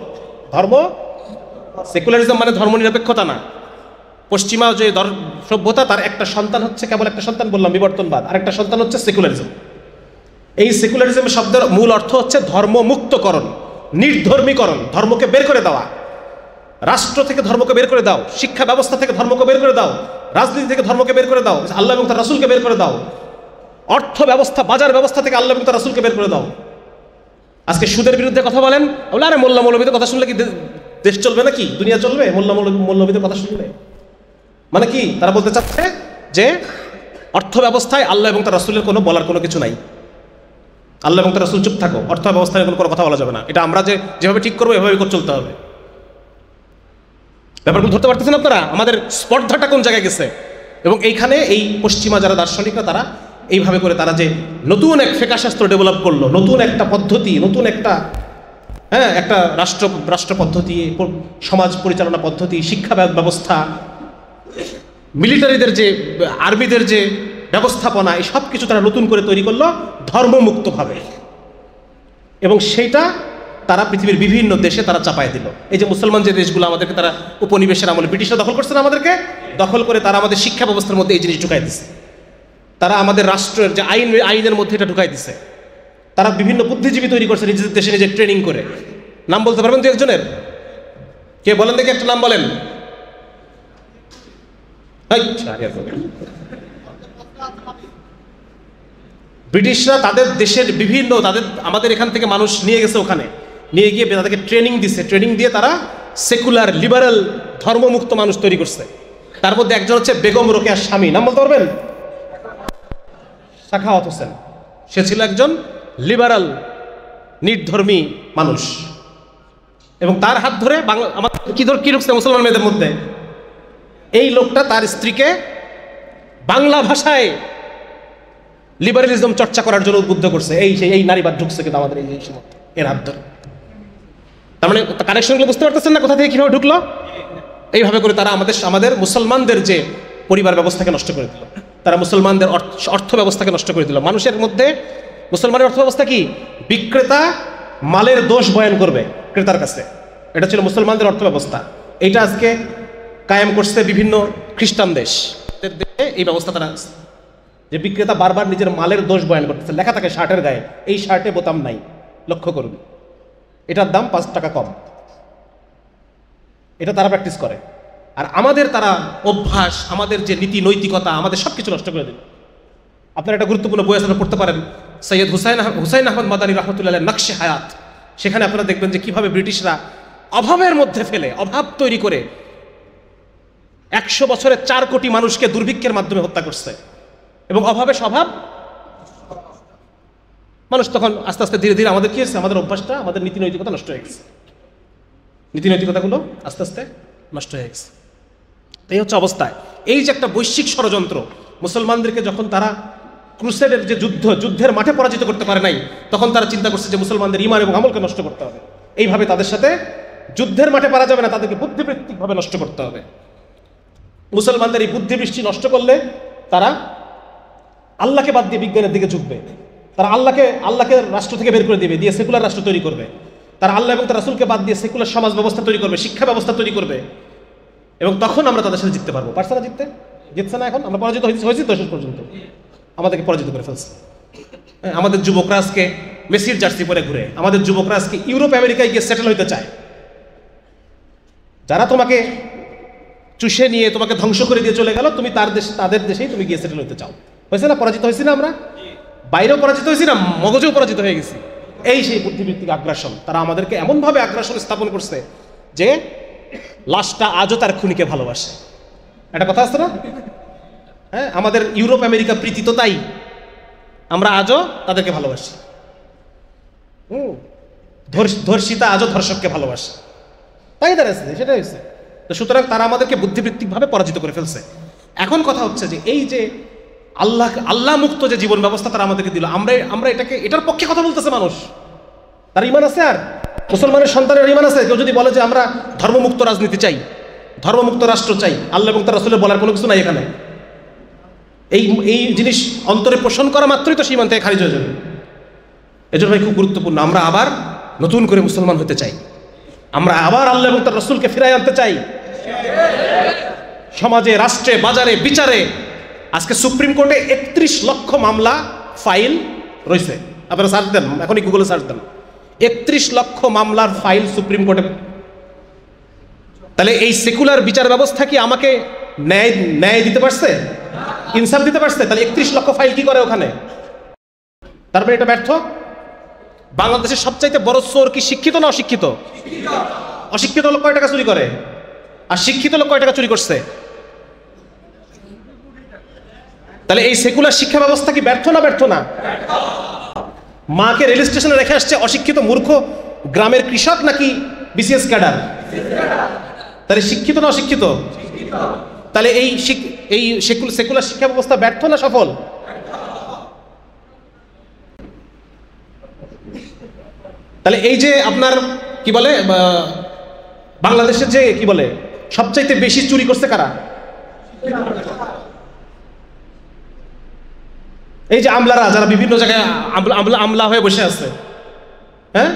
সেকুলারিজম মানে ধর্ম নিরপেক্ষতা না। পশ্চিমা যে সভ্যতা, তার একটা সন্তান হচ্ছে, কেবল একটা সন্তান বললাম, বিবর্তনবাদ। আর একটা সন্তান হচ্ছে সেকুলারিজম। এই সেকুলারিজম শব্দের মূল অর্থ হচ্ছে ধর্মমুক্তকরণ, নির্ধর্মীকরণ, ধর্মকে বের করে দেওয়া। রাষ্ট্র থেকে ধর্মকে বের করে দাও, শিক্ষা ব্যবস্থা থেকে ধর্মকে বের করে দাও, রাজনীতি থেকে ধর্মকে বের করে দাও, আল্লাহ এবং তার রাসূলকে বের করে দাও, অর্থ ব্যবস্থা, বাজার ব্যবস্থা থেকে আল্লাহ এবং তার রাসূলকে বের করে দাও। আজকে সুদের বিরুদ্ধে কথা বলেন, বলে আরে মোল্লা মৌলবীদের কথা শুনলে কি দেশ চলবে নাকি, দুনিয়া চলবে মোল্লা মৌলবীদের কথা শুনলে? মানে কি তারা বলতে চাচ্ছে যে অর্থ ব্যবস্থায় আল্লাহ এবং তার রাসূলের কোনো বলার কোনো কিছু নাই। আল্লাহ এবং তার রাসূল চুপ থাকো, অর্থ ব্যবস্থায় কোনো কথা বলা যাবে না। এটা আমরা যেভাবে ঠিক করবো এভাবে করে চলতে হবে। ব্যাপারগুলো ধরতে পারতেছেন আপনারা? আমাদের স্পর্ধাটা কোন জায়গায় গেছে। এবং এইখানে এই পশ্চিমা যারা দার্শনিকরা, তারা এইভাবে করে তারা যে নতুন এক ফিকহশাস্ত্র ডেভেলপ করলো, নতুন একটা পদ্ধতি, নতুন একটা একটা রাষ্ট্র পদ্ধতি, সমাজ পরিচালনা পদ্ধতি, শিক্ষা ব্যবস্থা, মিলিটারিদের যে, আর্মিদের যে ব্যবস্থাপনা, এই সব কিছু তারা নতুন করে তৈরি করলো ধর্মমুক্তভাবে। এবং সেইটা তারা পৃথিবীর বিভিন্ন দেশে তারা চাপায় দিল। এই যে মুসলমান যে দেশগুলো, আমাদেরকে তারা উপনিবেশের আমলে ব্রিটিশরা দখল করছে না, আমাদেরকে দখল করে তারা আমাদের শিক্ষা ব্যবস্থার মধ্যে এই জিনিস ঢুকাই দিছে। তারা আমাদের রাষ্ট্রের যে আইনের মধ্যে এটা ঢুকাই দিছে। তারা বিভিন্ন বুদ্ধিজীবী তৈরি করছে নিজেদের দেশে নিজে ট্রেনিং করে। নাম বলতে পারবেন দু একজনের? কে বলেন দেখি, একটা নাম বলেন। ব্রিটিশরা তাদের দেশের বিভিন্ন, আমাদের এখান থেকে মানুষ নিয়ে গেছে, ওখানে নিয়ে গিয়ে তাদেরকে ট্রেনিং দিছে। ট্রেনিং দিয়ে তারা সেকুলার, লিবারেল, ধর্মমুক্ত মানুষ তৈরি করছে। তার মধ্যে একজন হচ্ছে বেগম রোকেয়ার স্বামী, নাম বলতে পারবেন? সাখাওয়াত হোসেন। সে ছিল একজন লিবারাল, নির্ধর্মী মানুষ। এবং তার হাত ধরে আমাদের কি ঢুকছে মুসলমান মেয়েদের মধ্যে? এই লোকটা তার স্ত্রীকে বাংলা ভাষায় লিবারেলিজম চর্চা করার জন্য উদ্বুদ্ধ করছে। এই নারীবাদ ঢুকছে কিন্তু আমাদের এই এর হাত ধরে। তার মানে কানেকশনগুলো বুঝতে পারতেছেন না কোথা থেকে কিভাবে ঢুকলো? এইভাবে করে তারা আমাদের মুসলমানদের যে পরিবার ব্যবস্থাকে নষ্ট করে দিল। তারা মুসলমানদের অর্থ ব্যবস্থাকে নষ্ট করে দিল। মানুষের মধ্যে মুসলমানের অর্থ ব্যবস্থা কি? বিক্রেতা মালের দোষ বয়ান করবে ক্রেতার কাছে, এটা ছিল মুসলমানদের অর্থ ব্যবস্থা। এইটা আজকে কায়েম করছে বিভিন্ন খ্রিস্টান দেশ। এই ব্যবস্থা তারা, যে বিক্রেতা বারবার নিজের মালের দোষ বয়ান করতেছে। লেখা থাকে শার্টের গায়ে, এই শার্টে বোতাম নাই, লক্ষ্য করুন, এটার দাম 5 টাকা কম। এটা তারা প্র্যাকটিস করে। আর আমাদের তারা অভ্যাস, আমাদের যে নীতি নৈতিকতা, আমাদের সব কিছু নষ্ট করে দিল। আপনারা একটা গুরুত্বপূর্ণ বই আছে, পড়তে পারেন, সৈয়দ হুসাইন আহমদ মাদানী রহমতুল্লাহ নকশে হায়াত। সেখানে আপনারা দেখবেন যে কিভাবে ব্রিটিশরা অভাবের মধ্যে ফেলে, অভাব তৈরি করে 100 বছরে 4 কোটি মানুষকে দুর্ভিক্ষের মাধ্যমে হত্যা করছে। এবং অভাবে স্বভাব মানুষ, তখন আস্তে আস্তে ধীরে ধীরে আমাদের কি হচ্ছে, আমাদের অভ্যাসটা, আমাদের নীতি নৈতিকতা নষ্ট হয়ে গেছে। নীতি নৈতিকতাগুলো আস্তে আস্তে নষ্ট হয়ে গেছে। এই হচ্ছে অবস্থায়। এই যে একটা বৈশ্বিক ষড়যন্ত্র, মুসলমানদেরকে যখন তারা ক্রুসেডের যে যুদ্ধের মাঠে পরাজিত করতে পারে নাই, তখন তারা চিন্তা করছে যে মুসলমানদের ঈমান এবং আমলকে নষ্ট করতে হবে। এইভাবে তাদের সাথে যুদ্ধের মাঠে পারা যাবে না, তাদেরকে বুদ্ধিবৃত্তিকভাবে নষ্ট করতে হবে। মুসলমানদের এই বুদ্ধিবৃষ্টি নষ্ট করলে তারা আল্লাহকে বাদ দিয়ে বিজ্ঞানের দিকে ঝুঁকবে। তারা আল্লাহকে রাষ্ট্র থেকে বের করে দিবে, দিয়ে সেকুলার রাষ্ট্র তৈরি করবে। তারা আল্লাহ এবং তার রাসূলকে বাদ দিয়ে সেকুলার সমাজ ব্যবস্থা তৈরি করবে, শিক্ষা ব্যবস্থা তৈরি করবে, এবং তখন আমরা তাদের সাথে জিততে পারবো। পারছে না জিতছে না? এখন আমরা পরাজিত হয়েছি তো শেষ পর্যন্ত, আমাদেরকে পরাজিত করে ফেলছে। আমাদের যুবকরা আজকে মেসির জার্সি পরে ঘুরে, আমাদের যুবকরা আজকে ইউরোপ আমেরিকায় গিয়ে সেটেল হইতে চায়। যারা তোমাকে চুষে নিয়ে তোমাকে ধ্বংস করে দিয়ে চলে গেল, তুমি তাদের দেশেই তুমি গিয়ে সেটেল হতে চাও। হয়েছে না? পরাজিত হয়েছি না? আমরা বাইরেও পরাজিত হয়েছি না, মগজেও পরাজিত হয়ে গেছি। এই সেই বুদ্ধিবৃত্তিক আগ্রাসন, তারা আমাদেরকে এমনভাবে আগ্রাসন স্থাপন করছে যে লাশটা আজও তার খুনিকে ভালোবাসে। একটা কথা আছে না? হ্যাঁ, আমাদের ইউরোপ আমেরিকা প্রীতি তো তাই, আমরা আজও তাদেরকে ভালোবাসি। ধর্ষিতা আজও ধর্ষককে ভালোবাসে, তাই দাঁড়াচ্ছে, সেটা হয়েছে। তো সুতরাং তারা আমাদেরকে বুদ্ধিবৃত্তিকভাবে পরাজিত করে ফেলছে। এখন কথা হচ্ছে যে এই যে আল্লাহ মুক্ত যে জীবন ব্যবস্থা তারা আমাদেরকে দিল, আমরা এটার পক্ষে কথা বলতেছে মানুষ। তার ঈমান আছে? আর মুসলমানের সন্তানের ঈমান আছে? কেউ যদি বলে যে আমরা ধর্মমুক্ত রাজনীতি চাই, ধর্মমুক্ত রাষ্ট্র চাই, আল্লাহ এবং তার রাসূলের বলার কোনো কিছু নাই এখানে। এই জিনিস অন্তরে পোষণ করা মাত্রই তো সেই ঈমান থেকে খারিজ হয়ে যাবে। এজন্য ভাই খুব গুরুত্বপূর্ণ, আমরা আবার নতুন করে মুসলমান হতে চাই, আমরা আবার আল্লাহ এবং তার রাসূলকে ফিরায় আনতে চাই সমাজে, রাষ্ট্রে, বাজারে, বিচারে। আজকে সুপ্রিম কোর্টে 31 লক্ষ মামলা ফাইল রয়েছে। আপনারা সার্চ দেন, এখনই গুগলে সার্চ দেন, 31 লক্ষ মামলার ফাইল সুপ্রিম কোর্টে। তাহলে এই সেকুলার বিচার ব্যবস্থা কি আমাকে ন্যায় দিতে পারছে, ইনসাফ দিতে পারছে? তাহলে 31 লক্ষ ফাইল কি করে ওখানে? তারপরে এটা ব্যর্থ। বাংলাদেশের সবচাইতে বড় চোর কি শিক্ষিত না অশিক্ষিত? অশিক্ষিত লোক কয় টাকা চুরি করে, আর শিক্ষিত লোক কয় টাকা চুরি করছে? তাহলে এই সেকুলার শিক্ষা ব্যবস্থা কি ব্যর্থ না? মাকে রেল স্টেশনে রেখে আসছে অশিক্ষিত মূর্খ গ্রামের কৃষক নাকি বিসিএস ক্যাডার? তাহলে শিক্ষিত না অশিক্ষিত? তাহলে এই সেকুলার শিক্ষা ব্যবস্থা ব্যর্থ না সফল? তাহলে এই যে আপনার কি বলে বাংলাদেশের যে কি বলে সবচাইতে বেশি চুরি করছে কারা? এই যে আমলারা, যারা বিভিন্ন জায়গায় আমলা হয়ে বসে আছে, হ্যাঁ,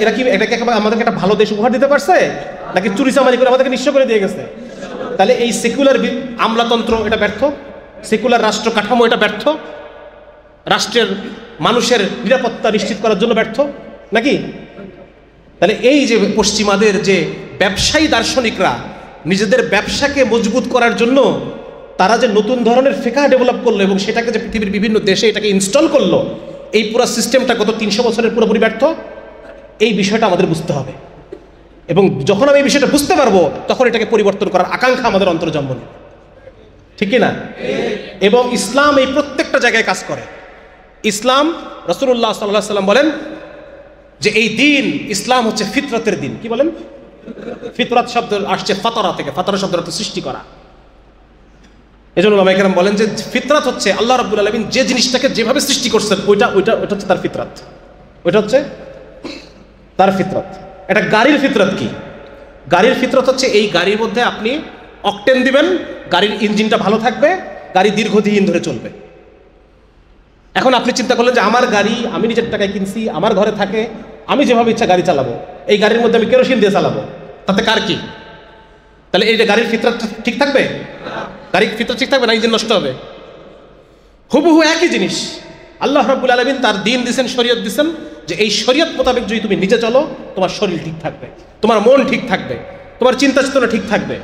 এরা কি এটাকে আমাদেরকে একটা ভালো দেশ উপহার দিতে পারছে, নাকি চুরি চামারি করে আমাদেরকে নিঃস্ব করে দিয়ে গেছে? তাহলে এই সেকুলার আমলাতন্ত্র এটা ব্যর্থ, সেকুলার রাষ্ট্র কাঠামো এটা ব্যর্থ, রাষ্ট্রের মানুষের নিরাপত্তা নিশ্চিত করার জন্য ব্যর্থ নাকি? তাহলে এই যে পশ্চিমাদের যে ব্যবসায়ী দার্শনিকরা নিজেদের ব্যবসাকে মজবুত করার জন্য তারা যে নতুন ধরনের ফিকহ ডেভেলপ করলো এবং সেটাকে যে পৃথিবীর বিভিন্ন দেশে এটাকে ইনস্টল করলো, এই পুরো সিস্টেমটা গত 300 বছরের পুরোপুরি ব্যর্থ। এই বিষয়টা আমাদের বুঝতে হবে, এবং যখন আমি এই বিষয়টা বুঝতে পারবো তখন এটাকে পরিবর্তন করার আকাঙ্ক্ষা আমাদের অন্তরে জন্ম নেবে, ঠিক কি না? এবং ইসলাম এই প্রত্যেকটা জায়গায় কাজ করে। ইসলাম, রাসূলুল্লাহ সাল্লাল্লাহু আলাইহি ওয়াসাল্লাম বলেন যে এই দিন ইসলাম হচ্ছে ফিতরতের দিন। কি বলেন? ফিতরত শব্দ আসছে ফাতরা থেকে, ফাতরা শব্দের অর্থ সৃষ্টি করা। এজন্য ওলামায়ে কেরাম বলেন যে ফিতরত হচ্ছে আল্লাহ রাব্বুল আলামিন যে জিনিসটাকে যেভাবে সৃষ্টি করছেন ওইটা হচ্ছে তার ফিতরত, ওইটা হচ্ছে তার ফিতরত। এটা গাড়ির ফিতরত কি? গাড়ির ফিতরত হচ্ছে এই গাড়ির মধ্যে আপনি অকটেন দিবেন, গাড়ির ইঞ্জিনটা ভালো থাকবে, গাড়ি দীর্ঘদিন ধরে চলবে। এখন আপনি চিন্তা করলেন যে আমার গাড়ি আমি নিজের টাকায় কিনছি, আমার ঘরে থাকে, আমি যেভাবে ইচ্ছা গাড়ি চালাবো, এই গাড়ির মধ্যে আমি কেরোসিন দিয়ে চালাবো, তাতে কার কি? তাহলে এই যে গাড়ির ফিতরত ঠিক থাকবে? গাড়ির ফিতরত ঠিক থাকবে না, ইঞ্জিন নষ্ট হবে। হুবহু একই জিনিস আল্লাহ রাব্বুল আলামিন তার দিন দিয়েছেন, শরীয়ত দিয়েছেন, যে এই শরীয়ত মোতাবেক যদি তুমি নিজে চলো তোমার শরীর ঠিক থাকবে, তোমার মন ঠিক থাকবে, তোমার চিন্তা চেতনা ঠিক থাকবে,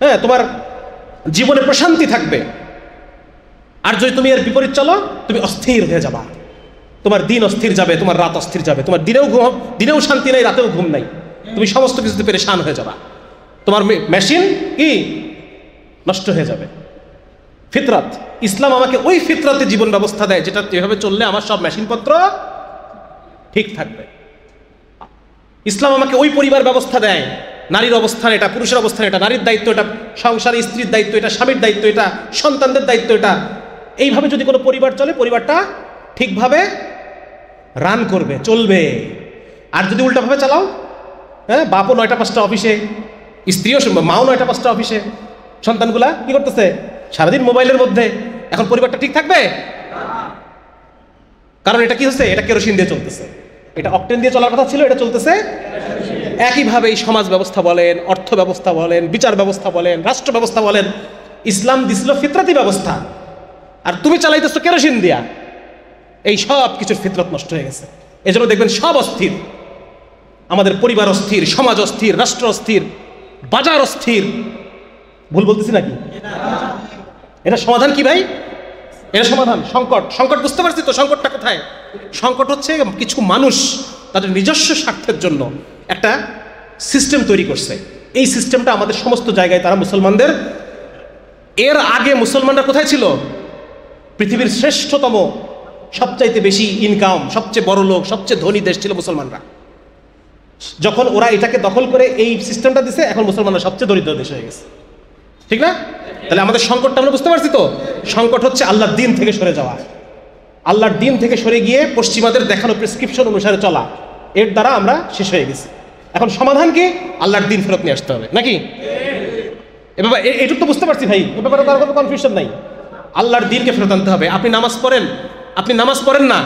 হ্যাঁ, তোমার জীবনে প্রশান্তি থাকবে। আর যদি তুমি এর বিপরীত চলো তুমি অস্থির হয়ে যাবা, তোমার দিন অস্থির যাবে, তোমার রাত অস্থির যাবে, তোমার দিনেও শান্তি নাই, রাতেও ঘুম নাই, তুমি সমস্ত কিছুতে পেরেশান হয়ে যাবা, তোমার মেশিন কি নষ্ট হয়ে যাবে। ফিতরত, ইসলাম আমাকে ওই ফিতরতে জীবন ব্যবস্থা দেয় যেটা যেভাবে চললে আমার সব মেশিনপত্র ঠিক থাকবে। ইসলাম আমাকে ওই পরিবার ব্যবস্থা দেয়, নারীর অবস্থান এটা, পুরুষের অবস্থান এটা, নারীর দায়িত্ব এটা, সংসারে স্ত্রীর দায়িত্ব এটা, স্বামীর দায়িত্ব এটা, সন্তানদের দায়িত্ব এটা, এইভাবে যদি কোনো পরিবার চলে, পরিবারটা ঠিকভাবে রান করবে, চলবে। আর যদি উল্টাভাবে চালাও, হ্যাঁ, বাপও 9টা 5টা অফিসে, স্ত্রীও মাও 9টা 5টা অফিসে, সন্তানগুলা কি করতেছে সারাদিন মোবাইলের মধ্যে, এখন পরিবারটা ঠিক থাকবে? কারণ এটা কি হচ্ছে, এটা কেরোসিন দিয়ে চলতেছে, এটা অকটেন দিয়ে চলার কথা ছিল, এটা চলতেছে। একইভাবে এই সমাজ ব্যবস্থা বলেন, অর্থ ব্যবস্থা বলেন, বিচার ব্যবস্থা বলেন, রাষ্ট্র ব্যবস্থা বলেন, ইসলাম দিছিল ফিতরাতি ব্যবস্থা, আর তুমি চালাইতেছো কেরোসিন দিয়া। এই সব কিছুর ফিতরত নষ্ট হয়ে গেছে। এজন্য দেখবেন সব অস্থির, আমাদের পরিবার অস্থির, সমাজ অস্থির, রাষ্ট্র অস্থির, বাজার অস্থির। ভুল বলতেছি নাকি? এটা সমাধান কি ভাই? এটা সমাধান সংকট। সংকট বুঝতে পারছি তো, সংকটটা কোথায়? সংকট হচ্ছে কিছু মানুষ তাদের নিজস্ব স্বার্থের জন্য একটা সিস্টেম তৈরি করছে। এই সিস্টেমটা আমাদের সমস্ত জায়গায় তারা মুসলমানদের, এর আগে মুসলমানরা কোথায় ছিল? পৃথিবীর শ্রেষ্ঠতম, সবচাইতে বেশি ইনকাম, সবচেয়ে বড় লোক, সবচেয়ে ধনী দেশ ছিল মুসলমানরা। যখন ওরা এটাকে দখল করে এই সিস্টেমটা দিছে, এখন মুসলমানরা সবচেয়ে দরিদ্র দেশ হয়ে গেছে, ঠিক না? তাহলে আমাদের সংকটটা আমরা বুঝতে পারছি তো। সংকট হচ্ছে আল্লাহর দিন থেকে সরে যাওয়া, আল্লাহর দিন থেকে সরে গিয়ে পশ্চিমাদের দেখানো প্রেসক্রিপশন অনুসারে চলা, এর দ্বারা আমরা শেষ হয়ে গেছি। এখন সমাধান কি? আল্লাহর দিন ফেরত নিয়ে আসতে হবে, নাকি? এবার এটুকু তো বুঝতে পারছি ভাই, এ ব্যাপারে তার কোনো কনফিউশন নাই। আল্লাহর দিনকে ফেরত আনতে হবে। আপনি নামাজ পড়েন, আপনি নামাজ পড়েন না,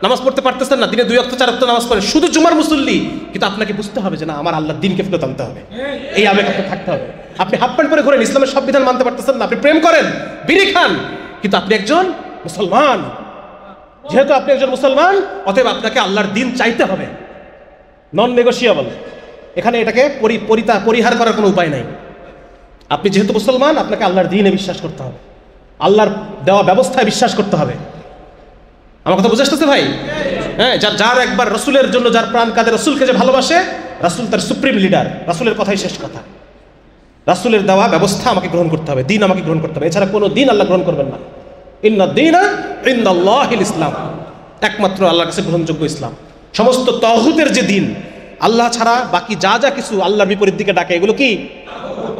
নামাজ পড়তে পারতেছেন না, দিনে 2 ওয়াক্ত 4 ওয়াক্ত নামাজ পড়েন, শুধু জুমার মুসল্লি, কিন্তু আপনাকে বুঝতে হবে যে না, আমার আল্লাহর দিনকে ফেরত আনতে হবে, এই আবেগ আপনাকে থাকতে হবে। আপনি হাফ প্যান্ট পরে ঘোরেন, ইসলামের সব বিধান মানতে পারতেছেন না, আপনি প্রেম করেন, বিড়ি খান, কিন্তু আপনি একজন মুসলমান। যেহেতু আপনি একজন মুসলমান, অতএব আপনাকে আল্লাহর দিন চাইতে হবে, নন নেগোশিয়েবল। এখানে এটাকে পরিহার করার কোনো উপায় নাই। আপনি যেহেতু মুসলমান, আপনাকে আল্লাহর দিনে বিশ্বাস করতে হবে, আল্লাহর দেওয়া ব্যবস্থায় বিশ্বাস করতে হবে। আমার কথা বুঝে আসতেছে ভাই? হ্যাঁ, যার একবার রসুলের জন্য যার প্রাণ কাঁদে, রসুলকে যে ভালোবাসে, রাসূল তার সুপ্রিম লিডার, রাসূলের কথাই শেষ কথা। রাসূলের দেওয়া ব্যবস্থা আমাকে গ্রহণ করতে হবে, দিন আমাকে গ্রহণ করতে হবে, এছাড়া কোনো দিন আল্লাহ গ্রহণ করবেন না। ইন্না দীনা ইনদাল্লাহিল ইসলাম, একমাত্র আল্লাহর কাছে গ্রহণযোগ্য ইসলাম। সমস্ত তাগুতের যে দিন, আল্লাহ ছাড়া বাকি যা যা কিছু আল্লাহর বিপরীত দিকে ডাকে, এগুলো কি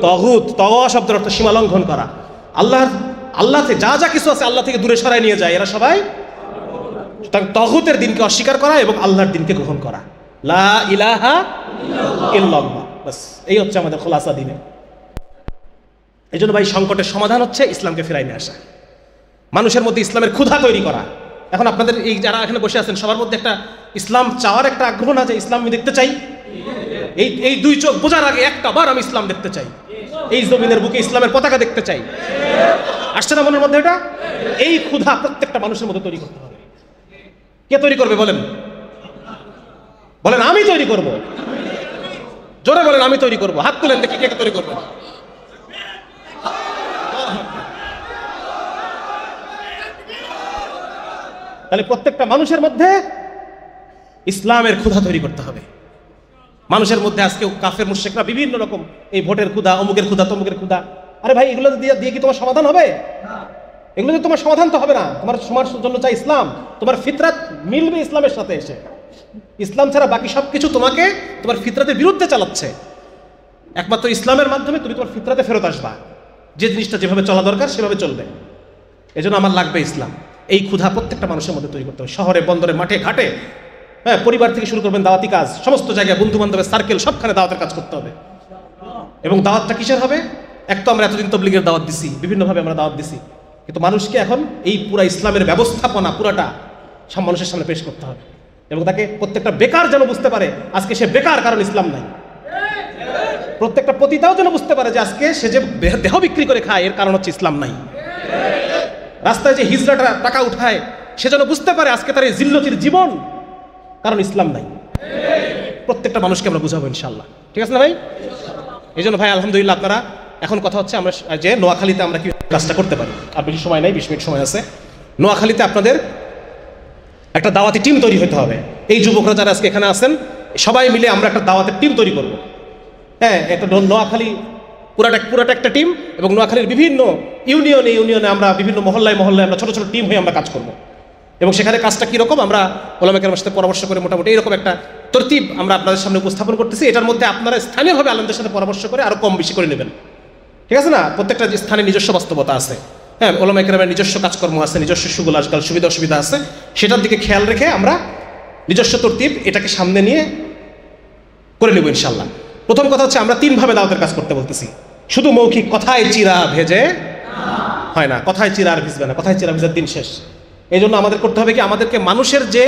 তাগুত। তাগওয়া শব্দের অর্থ সীমা লঙ্ঘন করা। আল্লাহ থেকে যা যা কিছু আছে আল্লাহ থেকে দূরে সরাই নিয়ে যায়, এরা সবাই তাগুতের দিনকে অস্বীকার করা এবং আল্লাহর দিনকে গ্রহণ করা। লা ইলাহা ইল্লাল্লাহ, বাস এই হচ্ছে আমাদের খোলাসা দিনে। এই জন্য ভাই, সংকটের সমাধান হচ্ছে ইসলামকে ফেরাই নিয়ে আসা, মানুষের মধ্যে ইসলামের ক্ষুধা তৈরি করা। এখন আপনাদের এই যারা এখানে বসে আছেন, সবার মধ্যে একটা ইসলাম চাওয়ার একটা আগ্রহ না, যে ইসলাম আমি দেখতে চাই, এই 2 চোখ বোঝার আগে একটা বার আমি ইসলাম দেখতে চাই, এই জমিনের বুকে ইসলামের পতাকা দেখতে চাই। আসছে না মনের মধ্যে এটা? এই ক্ষুধা প্রত্যেকটা মানুষের মধ্যে তৈরি করতে হবে। কে তৈরি করবে বলেন? বলেন আমি তৈরি করব। জোরে বলেন আমি তৈরি করব। হাত তুলেন দেখি কে তৈরি করবে। তাহলে প্রত্যেকটা মানুষের মধ্যে ইসলামের ক্ষুধা তৈরি করতে হবে। মানুষের মধ্যে আজকে কাফের মুশরিকরা বিভিন্ন রকম এই ভোটের ক্ষুধা, অমুকের ক্ষুধা, তমুকের ক্ষুধা। আরে ভাই, এগুলো দিয়ে কি তোমার সমাধান হবে? এগুলো দিয়ে তোমার সমাধান তো হবে না। তোমার জন্য চাই ইসলাম, তোমার ফিতরাত মিলবে ইসলামের সাথে এসে। ইসলাম ছাড়া বাকি সবকিছু তোমাকে তোমার ফিতরাতের বিরুদ্ধে চালাচ্ছে। একমাত্র ইসলামের মাধ্যমে তুমি তোমার ফিতরাতে ফেরত আসবা, যে জিনিসটা যেভাবে চলা দরকার সেভাবে চলবে। এজন্য আমার লাগবে ইসলাম। এই ক্ষুধা প্রত্যেকটা মানুষের মধ্যে তৈরি করতে হবে, শহরে, বন্দরে, মাঠে, ঘাটে, হ্যাঁ, পরিবার থেকে শুরু করবেন দাওয়াতি কাজ, সমস্ত জায়গায় বন্ধু বান্ধবের সার্কেল, সবখানে দাওয়াতের কাজ করতে হবে। এবং দাওয়াতটা কিসের হবে? এক তো আমরা এতদিন তবলিগের দাওয়াত দিছি, বিভিন্নভাবে আমরা দাওয়াত দিছি, কিন্তু মানুষকে এখন এই পুরা ইসলামের ব্যবস্থাপনা পুরাটা সব মানুষের সামনে পেশ করতে হবে। এবং তাকে প্রত্যেকটা বেকার যেন বুঝতে পারে আজকে সে বেকার, কারণ ইসলাম নাই। প্রত্যেকটা পতিতাও যেন বুঝতে পারে যে আজকে সে যে দেহ বিক্রি করে খায়, এর কারণ হচ্ছে ইসলাম নাই। রাস্তায় যে হিজড়াটা টাকা উঠায়, সে যেন বুঝতে পারে আজকে তার এই জিল্লতির জীবন, কারণ ইসলাম নাই। প্রত্যেকটা মানুষকে আমরা বুঝাবো ইনশাআল্লাহ, ঠিক আছে না ভাই? এই জন্য ভাই আলহামদুলিল্লাহ, আপনারা এখন কথা হচ্ছে আমরা যে নোয়াখালীতে আমরা কি কাজটা করতে পারি। আর বেশি সময় নাই, 20 মিনিট সময় আছে। নোয়াখালীতে আপনাদের একটা দাওয়াতি টিম তৈরি হতে হবে। এই যুবকরা যারা আজকে এখানে আছেন, সবাই মিলে আমরা একটা দাওয়াতের টিম তৈরি করব। হ্যাঁ, একটা নোয়াখালী পুরাটা একটা টিম, এবং নোয়াখালীর বিভিন্ন ইউনিয়নে আমরা বিভিন্ন মহল্লায় আমরা ছোট ছোট টিম হয়ে আমরা কাজ করব। এবং সেখানে কাজটা কীরকম, আমরা ওলামা কেরামের সাথে পরামর্শ করে মোটামুটি এরকম একটা তরতিব আমরা আপনাদের সামনে উপস্থাপন করতেছি। এটার মধ্যে আপনারা স্থানীয়ভাবে আলেমদের সাথে পরামর্শ করে আরও কম বেশি করে নেবেন, ঠিক আছে না? প্রত্যেকটা স্থানে নিজস্ব বাস্তবতা আছে। হ্যাঁ, ওলামা ইকরামের নিজস্ব কাজকর্ম আছে, নিজস্ব সুগুলো আজকাল সুবিধা অসুবিধা আছে, সেটার দিকে খেয়াল রেখে আমরা নিজস্ব তরতিব এটাকে সামনে নিয়ে করে নেব ইনশাল্লাহ। প্রথম কথা হচ্ছে আমরা 3 ভাবে দাওয়াতের কাজ করতে বলতেছি। শুধু মৌখিক কথায় চিরা ভেজে হয় না, কথায় চিরা আর ভিজবে না, কথায় চিরা ভেজার দিন শেষ। এই জন্য আমাদের করতে হবে কি, আমাদেরকে মানুষের যে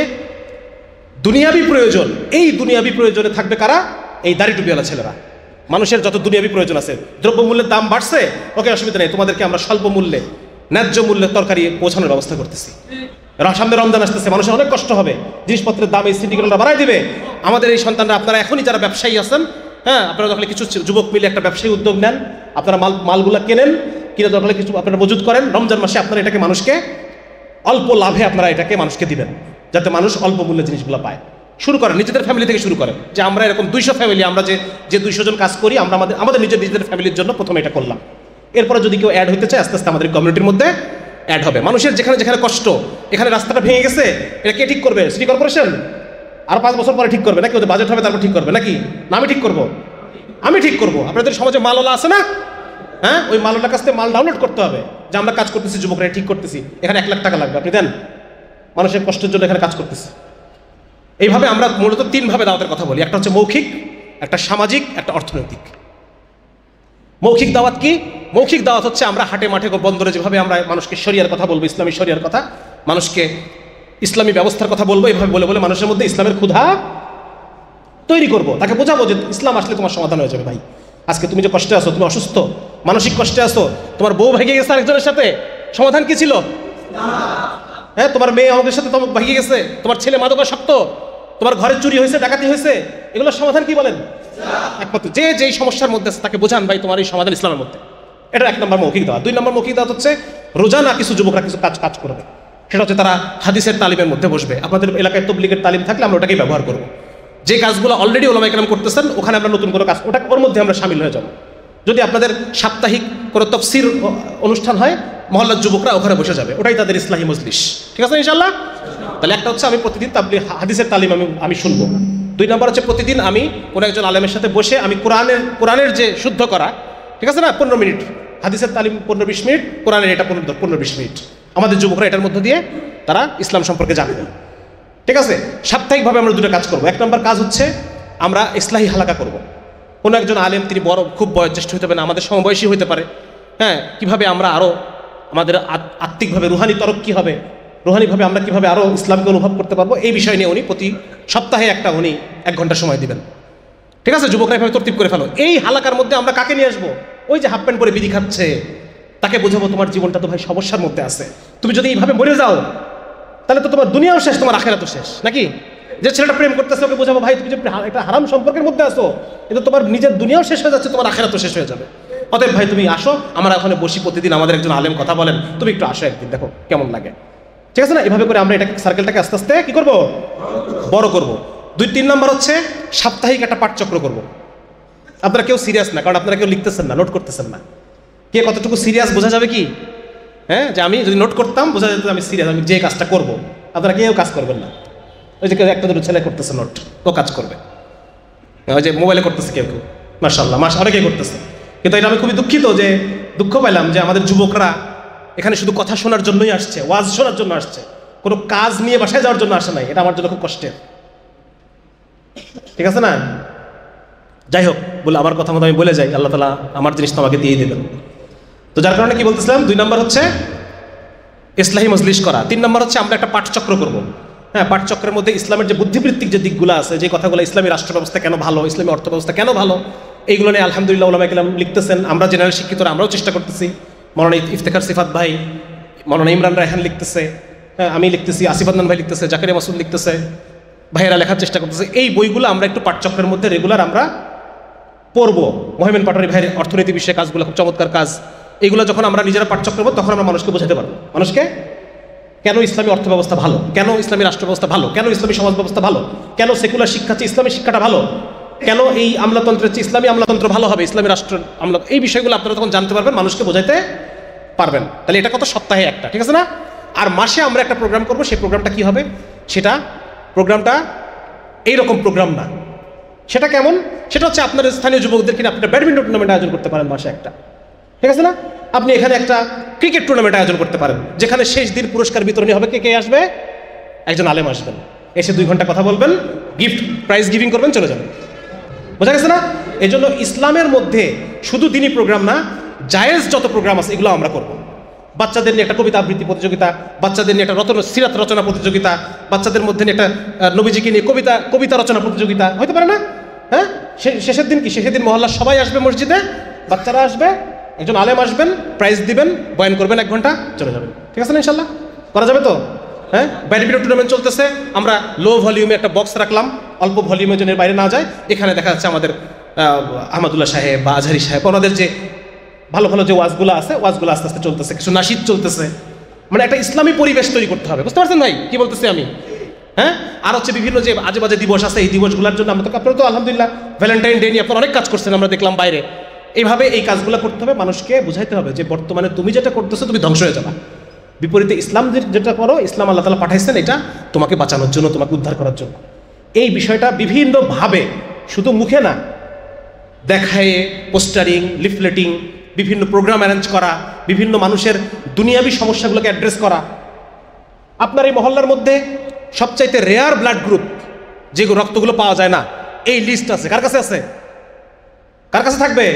দুনিয়াবি প্রয়োজন, এই দুনিয়াবি প্রয়োজনে থাকবে কারা? এই দাড়ি টুপিওয়ালা ছেলেরা। মানুষের যত দুনিয়াবি প্রয়োজন আছে, দ্রব্যমূল্যের দাম বাড়ছে, ওকে অসুবিধা নেই, তোমাদেরকে আমরা স্বল্প মূল্যে ন্যায্য মূল্যের তরকারি পৌঁছানোর ব্যবস্থা করতেছি। সামনে রমজান আসতেছে, মানুষের অনেক কষ্ট হবে, জিনিসপত্রের দাম এই সিন্ডিকেটরা বাড়াই দিবে। আমাদের এই সন্তানরা, আপনারা এখনই যারা ব্যবসায়ী আছেন, হ্যাঁ, আপনারা যখন কিছু যুবক মিলে একটা ব্যবসায়ী উদ্যোগ নেন, আপনারা মালগুলা কেনেন, কিনে দরকার কিছু আপনারা মজুত করেন, রমজান মাসে আপনারা এটাকে মানুষকে অল্প লাভে আপনারা এটাকে মানুষকে দিবেন, যাতে মানুষ অল্প মূল্যে জিনিসগুলো পায়। শুরু করেন, নিজেদের ফ্যামিলি থেকে শুরু করেন। যে আমরা এরকম 200 ফ্যামিলি, আমরা যে 200 জন কাজ করি, আমরা আমাদের নিজেদের ফ্যামিলির জন্য প্রথমে এটা করলাম। এরপরে যদি কেউ অ্যাড হতে চায়, আস্তে আস্তে আমাদের কমিউনিটির মধ্যে অ্যাড হবে। মানুষের যেখানে যেখানে কষ্ট, এখানে রাস্তাটা ভেঙে গেছে, এটা কে ঠিক করবে? City corporation? আর 5 বছর পরে ঠিক করবে নাকি? ওদের বাজেট হবে তারপর ঠিক করবে নাকি? না, আমি ঠিক করবো, আমি ঠিক করবো। আপনাদের সমাজে মালওয়ালা আছে না? হ্যাঁ, ওই মালওয়ালার কাছ থেকে মাল ডাউনলোড করতে হবে যে আমরা কাজ করতেছি, যুবকরা ঠিক করতেছি, এখানে 1 লাখ টাকা লাগবে, আপনি দেন, মানুষের কষ্টের জন্য এখানে কাজ করতেছি। এইভাবে আমরা মূলত 3 ভাবে দাওয়াতের কথা বলি। একটা হচ্ছে মৌখিক, একটা সামাজিক, একটা অর্থনৈতিক। মৌখিক দাওয়াত কি? মৌখিক দাওয়াত হচ্ছে আমরা হাটে মাঠে বন্দরে যেভাবে আমরা মানুষকে শরিয়ার কথা বলবো, ইসলামী শরিয়ার কথা, মানুষকে ইসলামী ব্যবস্থার কথা বলবো, এইভাবে বলে বলে মানুষের মধ্যে ইসলামের ক্ষুধা তৈরি করব। তাকে বোঝাবো যে ইসলাম আসলে তোমার সমাধান হয়ে যাবে। ভাই, আজকে তুমি যে কষ্টে আছো, তুমি অসুস্থ, মানসিক কষ্টে আছো, তোমার বউ ভেঙে গেছে আরেকজনের সাথে, সমাধান কি ছিল? হ্যাঁ, তোমার মেয়ে আমাদের সাথে তোমাকে ভেঙে গেছে, তোমার ছেলে মাদকাসক্ত, তোমার ঘরে চুরি হয়েছে, ডাকাতি হয়েছে, এগুলোর সমাধান কি বলেন? একমাত্র যে যেই সমস্যার মধ্যে আছে তাকে বোঝান ভাই তোমার এই সমাধান ইসলামের মধ্যে। এটা 1 নম্বর মৌখিক দাওয়াত। 2 নম্বর মৌখিক দাওয়াত হচ্ছে রোজানা কিছু যুবকরা কিছু কাজ করবে। সেটা হচ্ছে তারা হাদিসের তালিমের মধ্যে বসবে। আপনাদের এলাকায় তবলিগের তালিম থাকলে আমরা ওটাকেই ব্যবহার করব। যে কাজগুলো অলরেডি ওলামা ইকরাম করতেছেন, ওখানে আমরা নতুন কোনো কাজ, ওর মধ্যে আমরা সামিল হয়ে যাব। যদি আপনাদের সাপ্তাহিক কোনো তফসির অনুষ্ঠান হয়, মহল্লার যুবকরা ওখানে বসে যাবে, ওটাই তাদের ইসলাহি মজলিস। ঠিক আছে ইনশাআল্লাহ? তাহলে একটা হচ্ছে আমি প্রতিদিন হাদিসের তালিম আমি শুনবো। 2 নম্বর হচ্ছে প্রতিদিন আমি কোনো একজন আলেমের সাথে বসে আমি কোরআনের যে শুদ্ধ করা, ঠিক আছে না, 15 মিনিট হাদিসের তালিম, 15-20 মিনিট, কোরআনের এটা 15-20 মিনিট, আমাদের যুবকরা এটার মধ্যে দিয়ে তারা ইসলাম সম্পর্কে জানবে। ঠিক আছে? সাপ্তাহিকভাবে আমরা 2টা কাজ করবো। 1 নম্বর কাজ হচ্ছে আমরা ইসলাহি হালাকা করব। কোনো একজন আলেম, তিনি বড়, খুব বয়োজ্যেষ্ঠ হতে পারে না, আমাদের সমবয়সী হতে পারে, হ্যাঁ, কিভাবে আমরা আরও আমাদের আত্মিকভাবে রুহানি তরক কী হবে, রুহানিভাবে আমরা কীভাবে আরও ইসলামকে অনুভব করতে পারবো, এই বিষয় নিয়ে উনি প্রতি সপ্তাহে উনি 1 ঘন্টা সময় দিবেন। ঠিক আছে? যুবকরা এভাবে তরতিব করে ফেলো। এই হালাকার মধ্যে আমরা কাকে নিয়ে আসবো? ওই যে হাফ প্যান্ট পরে বিড়ি খাচ্ছে, তাকে বোঝাবো তোমার জীবনটা তো ভাই সমস্যার মধ্যে আছে, তুমি যদি এইভাবে মরে যাও তাহলে তো তোমার দুনিয়াও শেষ, তোমার আখিরাতও শেষ নাকি? যে ছেলেটা প্রেম করতেছে, ওকে বোঝাবো ভাই তুমি যে একটা হারাম সম্পর্কের মধ্যে আসো, কিন্তু তোমার নিজের দুনিয়াও শেষ হয়ে যাচ্ছে, তোমার আখিরাতও শেষ হয়ে যাবে। অতএব ভাই তুমি আসো, আমরা ওখানে বসি, প্রতিদিন আমাদের একজন আলেম কথা বলেন, তুমি একটু আসো একদিন, দেখো কেমন লাগে। ঠিক আছে না? এভাবে করে আমরা এটাকে সার্কেলটাকে আস্তে আস্তে কি করবো? বড় করব। 2-3 নম্বর হচ্ছে সাপ্তাহিক একটা পাঠচক্র করব। আপনারা কেউ সিরিয়াস না, কারণ আপনারা কেউ লিখতেছেন না, নোট করতেছেন না। কে কতটুকু সিরিয়াস বোঝা যাবে কি? হ্যাঁ, যে আমি যদি নোট করতাম বোঝা যেত আমি সিরিয়াস, আমি যে কাজটা করবো। আপনারা কেউ কাজ করবেন না। ওই যে কেউ 1-2 ছেলে করতেছে নোট, ও কাজ করবে। ওই যে মোবাইলে করতেছে কেউ কেউ, মাশাআল্লাহ, অনেকেই করতেছে। কিন্তু এটা আমি খুবই দুঃখিত, যে দুঃখ পাইলাম যে আমাদের যুবকরা এখানে শুধু কথা শোনার জন্যই আসছে, ওয়াজ শোনার জন্য আসছে, কোনো কাজ নিয়ে বাসায় যাওয়ার জন্য আসে নাই। এটা আমার জন্য খুব কষ্টের। ঠিক আছে না? যাই হোক, বলে আমার কথা মতো আমি বলে যাই, আল্লাহ তাআলা আমার জিনিসটা আমাকে দিয়ে দেবেন। তো যার কারণে কি বলতেছিলাম, 2 নম্বর হচ্ছে ইসলাহি মজলিস করা। 3 নম্বর হচ্ছে আমরা একটা পাঠচক্র করব। হ্যাঁ, পাঠচক্রের মধ্যে ইসলামের যে বুদ্ধিবৃত্তিক যে দিকগুলো আছে, যে কথাগুলো, ইসলামী রাষ্ট্র ব্যবস্থা কেন ভালো, ইসলামী অর্থ ব্যবস্থা কেন ভালো, এইগুলো নিয়ে আলহামদুলিল্লাহ ওলামা ইকরাম লিখতেছেন। আমরা জেনারেল শিক্ষিতরা আমরাও চেষ্টা করতেছি। মৌলানা ইফতেখার সিফাত ভাই, মৌলানা ইমরান রায়হান লিখতেছে, হ্যাঁ, আমি লিখতেছি, আসিফ আদনান ভাই লিখতেছে, জাকারিয়া মাসুদ লিখতেছে, ভাইয়েরা লেখার চেষ্টা করতেছে। এই বইগুলো আমরা একটু পাঠচক্রের মধ্যে রেগুলার আমরা পড়বো। মোহাম্মদ পাটোয়ারি ভাইয়ের অর্থনীতি বিষয়ে কাজগুলো খুব চমৎকার কাজ। এইগুলো যখন আমরা নিজেরা পাঠচক্র করবো, তখন আমরা মানুষকে বোঝাতে পারবো, মানুষকে কেন ইসলামী অর্থ ব্যবস্থা ভালো, কেন ইসলামী রাষ্ট্র ব্যবস্থা ভালো, কেন ইসলামী সমাজ ব্যবস্থা ভালো, কেন সেকুলার শিক্ষা চেয়ে ইসলামী শিক্ষাটা ভালো, কেন এই আমলাতন্ত্রের চেয়ে ইসলামী আমলাতন্ত্র ভালো হবে, ইসলামী রাষ্ট্র আমলা, এই বিষয়গুলো আপনারা তখন জানতে পারবেন, মানুষকে বোঝাতে পারবেন। তাহলে এটা কত? সপ্তাহে একটা, ঠিক আছে না? আর মাসে আমরা একটা প্রোগ্রাম করবো। সেই প্রোগ্রামটা কি হবে? সেটা প্রোগ্রামটা এইরকম প্রোগ্রাম না। সেটা কেমন? সেটা হচ্ছে আপনার স্থানীয় যুবকদের কিনা আপনারা ব্যাডমিন্টন টুর্নামেন্ট আয়োজন করতে পারেন মাসে একটা। ঠিক আছে না? আপনি এখানে একটা ক্রিকেট টুর্নামেন্ট আয়োজন করতে পারেন, যেখানে শেষ দিন পুরস্কার বিতরণী হবে। কে কে আসবে? একজন আলেম আসবেন, এসে 2 ঘন্টা কথা বলবেন, গিফট প্রাইজ গিভিং করবেন, চলে যাবেন। বোঝা গেছে না? এই জন্য ইসলামের মধ্যে শুধু দিনী প্রোগ্রাম না, জায়েজ যত প্রোগ্রাম আছে এগুলো আমরা করব। বাচ্চাদের নিয়ে একটা কবিতা আবৃত্তি প্রতিযোগিতা, বাচ্চাদের নিয়ে একটা সিরাত রচনা প্রতিযোগিতা, বাচ্চাদের মধ্যে নিয়ে একটা নবীজিকে নিয়ে কবিতা রচনা প্রতিযোগিতা হতে পারে না? হ্যাঁ, শেষের দিন কি? শেষের দিন মহল্লার সবাই আসবে মসজিদে, বাচ্চারা আসবে, একজন আলেম আসবেন, প্রাইজ দিবেন, বয়ান করবেন 1 ঘন্টা, চলে যাবেন। ঠিক আছে না? ইনশাল্লাহ করা যাবে তো? হ্যাঁ, ব্যাডমিন্টন টুর্নামেন্ট চলতেছে, আমরা লো ভলিউমে একটা বক্স রাখলাম, অল্প ভলিউমের জন্য বাইরে না যায়। এখানে দেখা যাচ্ছে আমাদের আহমদুল্লাহ সাহেব বা আজহারি সাহেব, ওনাদের যে ভালো ভালো যে ওয়াজগুলো আছে, ওয়াজগুলো আস্তে আস্তে চলতেছে, কিছু নাশিদ চলতেছে। মানে একটা ইসলামী পরিবেশ তৈরি করতে হবে। বুঝতে পারছেন ভাই কি বলতেছি আমি? হ্যাঁ, আর হচ্ছে বিভিন্ন যে আজে বাজে দিবস আছে, এই দিবসগুলোর জন্য আপনারা তো আলহামদুলিল্লাহ ভ্যালেন্টাইন ডে নিয়ে আপনারা অনেক কাজ করছেন, আমরা দেখলাম বাইরে। এইভাবে এই কাজগুলো করতে হবে, মানুষকে বুঝাইতে হবে যে বর্তমানে তুমি যেটা করতেছো তুমি ধ্বংস হয়ে যাবা। বিপরীতে ইসলাম যেটা করো, ইসলাম আল্লাহ তাআলা পাঠাইছেন এটা তোমাকে বাঁচানোর জন্য, তোমাকে উদ্ধার করার জন্য। এই বিষয়টা বিভিন্নভাবে, শুধু মুখে না, দেখায়, পোস্টারিং, লিফলেটিং, বিভিন্ন প্রোগ্রাম অ্যারেঞ্জ করা, বিভিন্ন মানুষের দুনিয়াবী সমস্যাগুলোকে অ্যাড্রেস করা। আপনার এই মহল্লার মধ্যে সবচাইতে রেয়ার ব্লাড গ্রুপ যে রক্তগুলো পাওয়া যায় না, এই লিস্ট আছে। কার কাছে আছে? কার কাছে থাকবে?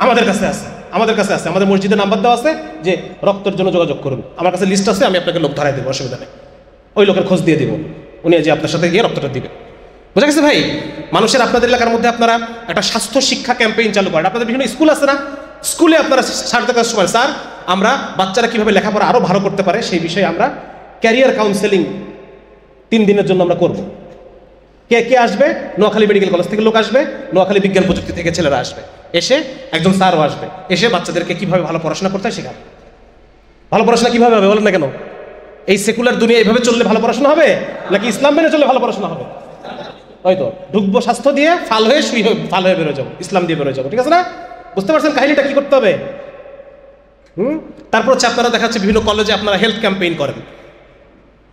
আমাদের কাছে আছে। আমাদের কাছে আছে, আমাদের মসজিদে নাম্বার দেওয়া আছে যে রক্তের জন্য যোগাযোগ করুন। আমার কাছে লিস্ট আছে, আমি আপনাকে লোক ধরাই দেবো, অসুবিধা নেই। ওই লোকের খোঁজ দিয়ে দিব, উনি যে আপনার সাথে গিয়ে রক্তটা দিবে। বোঝা গেছে ভাই? মানুষের আপনাদের এলাকার মধ্যে আপনারা একটা স্বাস্থ্য শিক্ষা ক্যাম্পেইন চালু করেন। আপনাদের বিভিন্ন স্কুল আছে না, স্কুলে আপনারা স্যারদের কাছে সময়, স্যার আমরা বাচ্চারা কীভাবে লেখাপড়া আরও ভালো করতে পারে সেই বিষয়ে আমরা ক্যারিয়ার কাউন্সেলিং 3 দিনের জন্য আমরা করব। কে কে আসবে? নোয়াখালী মেডিকেল কলেজ থেকে লোক আসবে, নোয়াখালী বিজ্ঞান প্রযুক্তি থেকে ছেলেরা আসবে, এসে একজন স্যারও আসবে, এসে বাচ্চাদেরকে কীভাবে ভালো পড়াশোনা করতে হয় শেখাবে। ভালো পড়াশোনা কীভাবে হবে বলেন না কেন? এই সেকুলার দুনিয়া এইভাবে চললে ভালো পড়াশোনা হবে, নাকি ইসলাম মেনে চললে ভালো পড়াশোনা হবে? হয়তো ঢুকবো স্বাস্থ্য দিয়ে, ফাল হয়ে ফাল হয়ে বেরো যাবো, ইসলাম দিয়ে বেরো যাবো। ঠিক আছে না? বুঝতে পারছেন কাহিনীটা কি করতে হবে? তারপর হচ্ছে আপনারা দেখাচ্ছে বিভিন্ন কলেজে আপনারা হেলথ ক্যাম্পেইন করেন,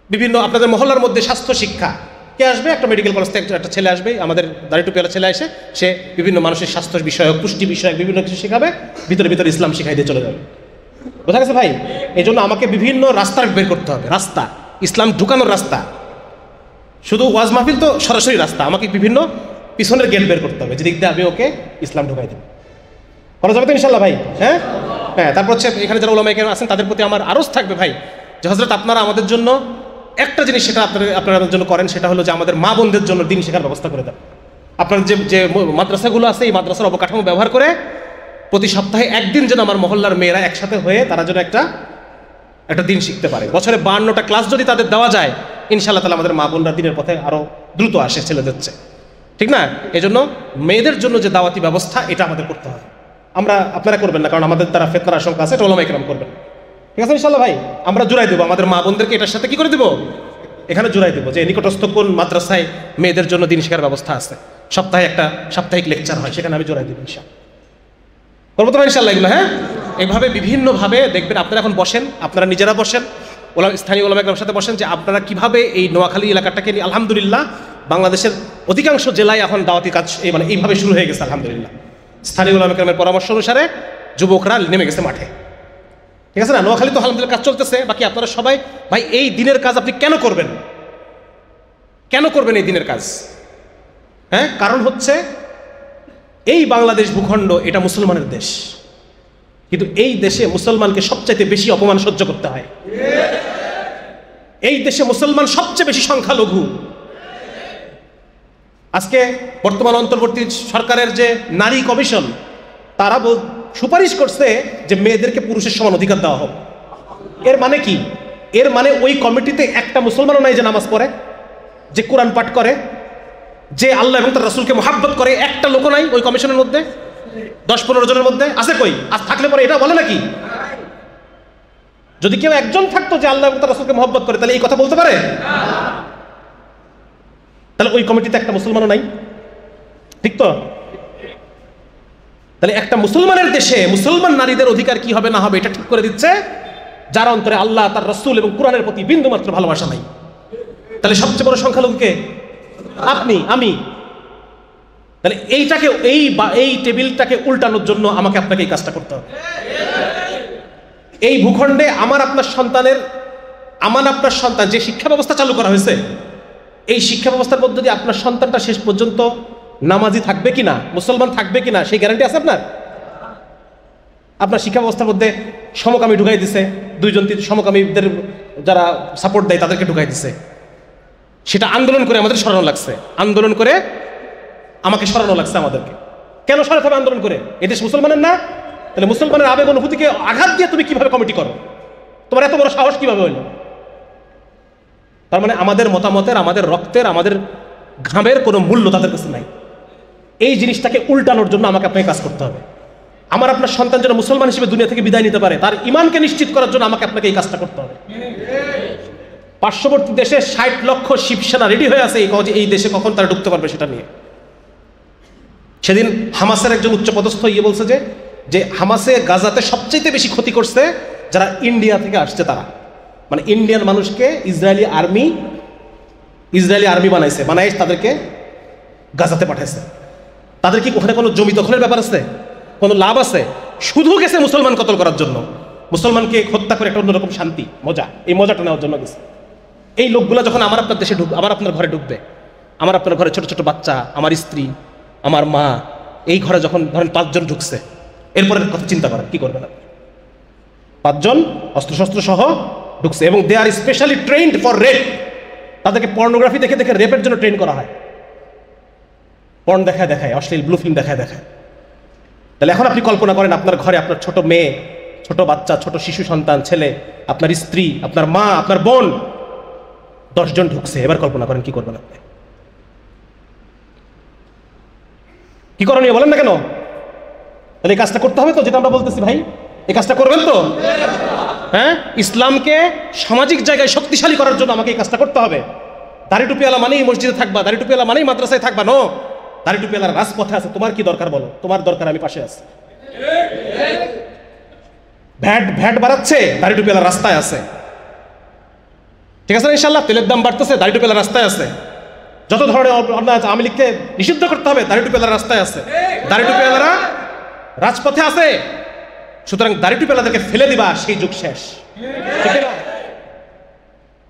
বিভিন্ন আপনাদের মহল্লার মধ্যে স্বাস্থ্য শিক্ষা। কে আসবে? একটা মেডিকেল কলেজ থেকে একটা ছেলে আসবে, আমাদের দাড়িটুপিওয়ালা ছেলে এসে সে বিভিন্ন মানুষের স্বাস্থ্য বিষয়ক, পুষ্টি বিষয়ক বিভিন্ন কিছু শেখাবে, ভিতরে ভিতরে ইসলাম শিখাই দিয়ে চলে যাবে। বোঝা গেছে ভাই? এই জন্য আমাকে বিভিন্ন রাস্তা বের করতে হবে, রাস্তা, ইসলাম ঢুকানোর রাস্তা। শুধু ওয়াজ মাহফিল তো সরাসরি রাস্তা, আমাকে বিভিন্ন পিছনের গেট বের করতে হবে, যেদিক দিয়ে আমি ওকে ইসলাম ঢুকাই দেব। করা যাবে তো ইনশাল্লাহ ভাই? হ্যাঁ হ্যাঁ। তারপর হচ্ছে এখানে যারা ওলামায়ে কেরাম আছেন তাদের প্রতি আমার আরজ থাকবে ভাই, যে হযরত আপনারা আমাদের জন্য একটা জিনিস সেটা আপনারা জন্য করেন, সেটা হলো যে আমাদের মা বোনদের জন্য দিন শেখার ব্যবস্থা করে দেন। আপনার যে মাদ্রাসাগুলো আছে, এই মাদ্রাসার অবকাঠামো ব্যবহার করে প্রতি সপ্তাহে একদিন যেন আমার মহল্লার মেয়েরা একসাথে হয়ে তারা যেন একটা দিন শিখতে পারে। বছরে 52টা ক্লাস যদি তাদের দেওয়া যায়, ইনশাআল্লাহ তাআলা আমাদের মা বোনরা দিনের পথে আরও দ্রুত আসে ছেলেদের চেয়ে। ঠিক না? এই জন্য মেয়েদের জন্য যে দাওয়াতি ব্যবস্থা, এটা আমাদের করতে হবে। আপনারা করবেন না, কারণ আমাদের দ্বারা ফিতনার আশঙ্কা আছে, এটা ওলামায়ে কেরাম করবেন। ঠিক আছে ইনশাআল্লাহ ভাই? আমরা জুড়াই দেবো আমাদের মা বোনদেরকে, এটার সাথে কি করে দেবো? এখানে জুড়াই দেবো যে নিকটস্থ কোন মাদ্রাসায় মেয়েদের জন্য দিন শেখার ব্যবস্থা আছে, সপ্তাহে একটা সাপ্তাহিক লেকচার হয়, সেখানে আমি জুড়াই দেবো ইনশাআল্লাহ। করবো তো ইনশাআল্লাহ এগুলো? হ্যাঁ, এইভাবে বিভিন্নভাবে দেখবেন। আপনারা এখন বসেন, আপনারা নিজেরা বসেন, স্থানীয় ওলামায়ে কেরামের সাথে বসেন, যে আপনারা কিভাবে এই নোয়াখালী এলাকাটাকে নিয়ে, আলহামদুলিল্লাহ বাংলাদেশের অধিকাংশ জেলায় এখন দাওয়াতি কাজ এইভাবে শুরু হয়ে গেছে আলহামদুলিল্লাহ। স্থানীয় ওলামায়ে কেরামের পরামর্শ অনুসারে যুবকরা নেমে গেছে মাঠে। ঠিক আছে না? নোয়াখালী তো আলহামদুলিল্লাহ কাজ চলতেছে। বাকি আপনারা সবাই ভাই, এই দিনের কাজ আপনি কেন করবেন? কেন করবেন এই দিনের কাজ? হ্যাঁ, কারণ হচ্ছে এই বাংলাদেশ ভূখণ্ড এটা মুসলমানের দেশ, কিন্তু এই দেশে মুসলমানকে সবচাইতে বেশি অপমান সহ্য করতে হয়। এই দেশে মুসলমান সবচেয়ে বেশি সংখ্যালঘু। আজকে বর্তমান অন্তর্বর্তী সরকারের যে নারী কমিশন, তারা সুপারিশ করছে যে মেয়েদেরকে পুরুষের সমান অধিকার দেওয়া হোক। এর মানে কি? এর মানে ওই কমিটিতে একটা মুসলমানও নাই যে নামাজ পড়ে, যে কোরআন পাঠ করে, যে আল্লাহ এবং তার রাসূলকে মহাব্বত করে। একটা লোক নাই ওই কমিশনের মধ্যে, 10-15 জনের মধ্যে আছে। কই? আজ থাকলে পরে এটা বলে নাকি? যদি কেউ একজন থাকতো যে আল্লাহ এবং তার রাসূলকে মহাব্বত করে, তাহলে এই কথা বলতে পারে? তাহলে ওই কমিটিতে একটা মুসলমানও নাই। ঠিক তো? তাহলে একটা মুসলমানের দেশে মুসলমান নারীদের অধিকার কি হবে না হবে এটা ঠিক করে দিচ্ছে যার অন্তরে আল্লাহ, তার রাসূল এবং কোরআনের প্রতি বিন্দু মাত্র ভালোবাসা নাই। তাহলে সবচেয়ে বড় সংখ্যালঘু কে? আপনি, আমি। তাহলে এইটাকে এই টেবিলটাকে উল্টানোর জন্য আমাকে আপনাকে এই কাজটা করতে হবে। এই ভূখণ্ডে আমার আপনার সন্তান যে শিক্ষা ব্যবস্থা চালু করা হয়েছে, এই শিক্ষা ব্যবস্থার মধ্যে দিয়ে আপনার সন্তানটা শেষ পর্যন্ত নামাজি থাকবে কিনা, মুসলমান থাকবে কিনা, সেই গ্যারান্টি আছে আপনার? আপনার শিক্ষা ব্যবস্থার মধ্যে সমকামী ঢুকাই দিছে, দুইজন সমকামীদের যারা সাপোর্ট দেয় তাদেরকে ঢুকাই দিছে। সেটা আন্দোলন করে আমাদের সরানো লাগছে, আন্দোলন করে আমাকে সরানো লাগছে আমাদেরকে। কেন সরাতে হবে আন্দোলন করে? এদেশ মুসলমানের না? তাহলে মুসলমানের আবেগ অনুভূতিকে আঘাত দিয়ে তুমি কিভাবে কমিটি করো? তোমার এত বড় সাহস কিভাবে হইল? তার মানে আমাদের মতামতের, আমাদের রক্তের, আমাদের ঘামের কোনো মূল্য তাদের কাছে নাই। এই জিনিসটাকে উল্টানোর জন্য আমাকে আপনাকে কাজ করতে হবে। আমার আপনার সন্তান যেন মুসলমান হিসেবে দুনিয়া থেকে বিদায় নিতে পারে, তার ইমানকে নিশ্চিত করার জন্য আমাকে আপনাকে এই কাজটা করতে হবে। পার্শ্ববর্তী দেশে 60 লক্ষ শিবসেনা রেডি হয়ে আছে এই দেশে কখন তারা ঢুকতে পারবে সেটা নিয়ে। সেদিন হামাসের একজন উচ্চপদস্থ বলছে যে হামাসে গাজাতে সবচেয়ে বেশি ক্ষতি করছে যারা ইন্ডিয়া থেকে আসছে, তারা মানে ইন্ডিয়ান মানুষকে ইসরায়েলি আর্মি বানায় তাদেরকে গাজাতে পাঠাইছে। তাদের কি ওখানে কোনো জমি দখলের ব্যাপার আছে? কোনো লাভ আছে? শুধু গেছে মুসলমান কতল করার জন্য, মুসলমানকে হত্যা করে একটা অন্যরকম শান্তি, মজা, এই মজাটা নেওয়ার জন্য গেছে। এই লোকগুলো যখন আমার আপনার দেশে আমার আপনার ঘরে ঢুকবে, আমার আপনার ঘরে ছোট ছোট বাচ্চা, আমার স্ত্রী, আমার মা, এই ঘরে যখন ধরেন 5 জন ঢুকছে, এরপরে কথা চিন্তা করেন কি করবেন আপনি? 5 জন অস্ত্রশস্ত্র সহ ঢুকছে এবং দে আর স্পেশালি ট্রেন্ড ফর রেপ। তাদেরকে পর্নোগ্রাফি দেখে দেখে রেপের জন্য ট্রেন করা হয়, পর্ন দেখায়, অশ্লীল ব্লু ফিল্ম দেখায়। তাহলে এখন আপনি কল্পনা করেন আপনার ঘরে আপনার ছোট মেয়ে, ছোট বাচ্চা, ছোট শিশু সন্তান, ছেলে, আপনার স্ত্রী, আপনার মা, আপনার বোন, 10 জন ঢুকছে। এবার কল্পনা করেন কি করবেন আপনি? কি করণীয় বলেন না কেন? তাহলে এই কাজটা করতে হবে তো, যেটা আমরা বলতেছি ভাই, এই কাজটা করবেন তো? হ্যাঁ, ইসলামকে সামাজিক জায়গায় শক্তিশালী করার জন্য আমাকে এই কাজটা করতে হবে। দাড়ি টুপিওয়ালা মানেই মসজিদে থাকবা, দাড়ি টুপিওয়ালা মানেই মাদ্রাসায় থাকবা, নো। দাড়ি টুপিওয়ালার রাজপথে আছে, তোমার কি দরকার বলো? তোমার দরকার আমি পাশে আছি। ভ্যাট বাড়াচ্ছে, দাড়ি টুপিওয়ালার রাস্তায় আছে, ঠিক আছে না? ইনশাল্লাহ তেলের দাম বাড়তেছে, দাড়ি টুপিওয়ালার রাস্তায় আছে। যত ধরনের আওয়ামী লীগকে নিষিদ্ধ করতে হবে, দাড়ি টুপিওয়ালার রাস্তায় আছে, দাড়ি টুপিওয়ালারা রাজপথে আছে। সুতরাং দাড়ি টুপিওয়ালাদেরকে ফেলে দিবা, সেই যুগ শেষ, ঠিক না?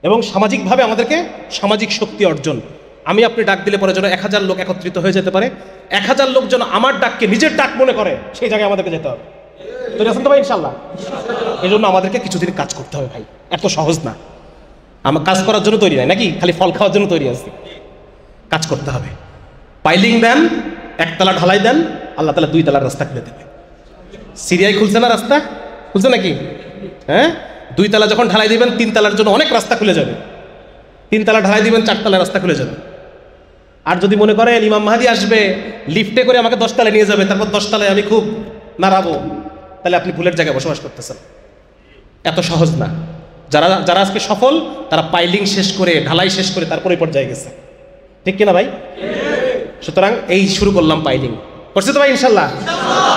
এবং সামাজিকভাবে আমাদেরকে সামাজিক শক্তি অর্জন। আমি আপনি ডাক দিলে পরে যেন 1000 লোক একত্রিত হয়ে যেতে পারে, 1000 লোক যেন আমার ডাককে নিজের ডাক মনে করে, সেই জায়গায় আমাদেরকে যেতে হবে। তৈরি আছেন তো ভাই ইনশাল্লাহ? এই জন্য আমাদেরকে কিছুদিন কাজ করতে হবে ভাই, এত সহজ না। আমার কাজ করার জন্য তৈরি নাই নাকি, খালি ফল খাওয়ার জন্য তৈরি আছি? কাজ করতে হবে। পাইলিং দেন, 1 তলা ঢালাই দেন, আল্লাহ তাআলা 2 তলার রাস্তা খুলে দেবে। সিরিয়ায় খুলছে না রাস্তা? খুলছে নাকি? হ্যাঁ, 2 তলা যখন ঢালাই দিবেন, 3 তলার জন্য অনেক রাস্তা খুলে যাবে। 3 তলা ঢালাই দিবেন, 4 তলার রাস্তা খুলে যাবে। আর যদি মনে করেন ইমাম মাহদী আসবে, লিফটে করে আমাকে 10 তলায় নিয়ে যাবে, তারপর 10 তলায় আমি খুব নাড়াবো, তাহলে আপনি ভুলের জায়গায় বসবাস করতেছেন। এত সহজ না। যারা আজকে সফল, তারা পাইলিং শেষ করে, ঢালাই শেষ করে তারপরে পর্যায়ে গেছে, ঠিক কিনা ভাই? সুতরাং এই শুরু করলাম পাইলিং, করছি তো ভাই ইনশাল্লাহ?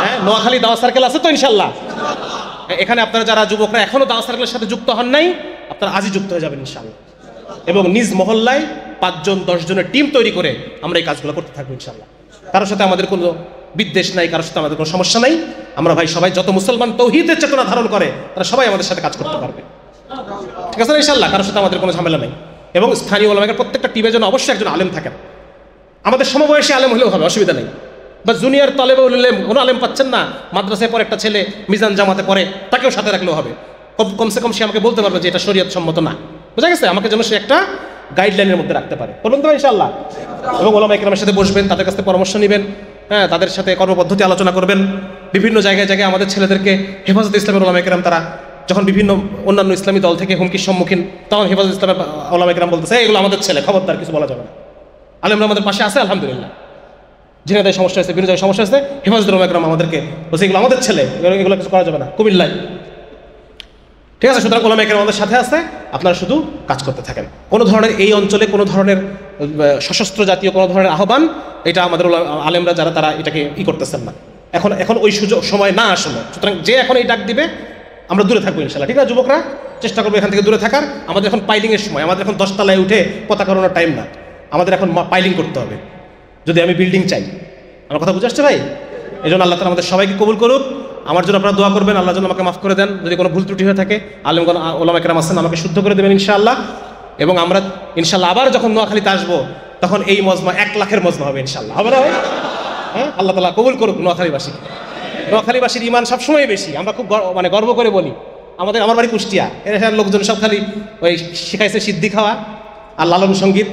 হ্যাঁ, নোয়াখালী দাওয়া সার্কেল আছে তো ইনশাল্লাহ? এখানে আপনারা যারা যুবকরা এখনো দাওয়া সার্কেলের সাথে যুক্ত হন নাই, আপনারা আজই যুক্ত হয়ে যাবেন ইনশাল্লাহ। এবং নিজ মহল্লায় 5 জন 10 জনের টিম তৈরি করে আমরা এই কাজগুলো করতে থাকবো ইনশাল্লাহ। কারোর সাথে আমাদের কোনো বিদ্বেষ নাই, কারোর সাথে আমাদের কোনো সমস্যা নাই। আমরা ভাই সবাই, যত মুসলমান তৌহিদের চেতনা ধারণ করে, তারা সবাই আমাদের সাথে কাজ করতে পারবে, ঠিক আছে না ইনশাল্লাহ? কারোর সাথে আমাদের কোনো ঝামেলা নেই। এবং স্থানীয় ওলামাদের প্রত্যেকটা টিমের জন্য অবশ্যই একজন আলেম থাকেন। আমাদের সমবয়সী আলেম হলেও হবে, অসুবিধা নেই। বা জুনিয়র তালেবে উলেম, কোনো আলেম পাচ্ছেন না, মাদ্রাসায় পড়ে একটা ছেলে মিজান জামাতে পড়ে, তাকেও সাথে রাখলেও হবে। কমসে কম সে আমাকে বলতে পারবে যে এটা শরীয়ত সম্মত না, বুঝা গেছে? আমাকে যেন সে একটা গাইডলাইনের মধ্যে রাখতে পারে, বলুন তো ইনশাল্লাহ। এবং ওলামা ইকরামের সাথে বসবেন, তাদের কাছ থেকে পরামর্শ নেবেন, হ্যাঁ, তাদের সাথে কর্মপদ্ধতি আলোচনা করবেন। বিভিন্ন জায়গায় আমাদের ছেলেদেরকে হেফাজতে ইসলামের ওলামা ইকরাম, তারা যখন বিভিন্ন অন্যান্য ইসলামী দল থেকে হুমকির সম্মুখীন, তখন হেফাজতে ইসলামের ওলামা ইকরাম বলতেছে এগুলো আমাদের ছেলে, খবরদার কিছু বলা যাবে না। আলেমরা আমাদের পাশে আছে আলহামদুলিল্লাহ। ঝিনাইদহে সমস্যা আছে, বিভিন্ন জায়গায় সমস্যা আছে, হেফাজতে ওলামা ইকরাম আমাদেরকে বলছে এগুলো আমাদের ছেলে, এগুলো কিছু করা যাবে না কুমিল্লায়, ঠিক আছে? সুতরাং ওলামা ইকরাম আমাদের সাথে আছে, আপনারা শুধু কাজ করতে থাকেন। কোনো ধরনের এই অঞ্চলে কোনো ধরনের সশস্ত্র জাতীয় কোনো ধরনের আহ্বান, এটা আমাদের আলেমরা যারা, তারা এটাকে করতেছেন না। এখন ওই সুযোগ সময় না আসলে। সুতরাং যে এখন এই ডাক দিবে, আমরা দূরে থাকবো ইনশাল্লাহ, ঠিক আছে? যুবকরা চেষ্টা করবো এখান থেকে দূরে থাকার। আমাদের এখন পাইলিংয়ের সময়, আমাদের এখন 10 তলায় উঠে পতাকা ওড়ানোর টাইম না, আমাদের এখন পাইলিং করতে হবে। যদি আমি বিল্ডিং চাই, আমার কথা বুঝে আসছে ভাই? এই জন্য আল্লাহ তাআলা আমাদের সবাইকে কবুল করুক। আমার জন্য আপনারা দোয়া করবেন, আল্লাহ যেন আমাকে মাফ করে দেন, যদি কোনো ভুল ত্রুটি হয়ে থাকে আলেমগণ ওলামা কেরাম আছেন আমাকে শুদ্ধ করে দেবেন ইনশাআল্লাহ। এবং আমরা ইনশাআল্লাহ আবার যখন নোয়াখালীতে আসবো তখন এই মজমা 1 লাখের মজমা হবে ইনশাআল্লাহ, হবে না ভাই? হ্যাঁ, আল্লাহ তাআলা কবুল করুক নোয়াখালীবাসী। নোয়াখালীবাসীর ঈমান সবসময় বেশি, আমরা খুব গর্ব করে বলি। আমার বাড়ি কুষ্টিয়া, এর লোকজন সব খালি ওই শিখাইছে সিদ্ধি খাওয়া আর লালন সঙ্গীত,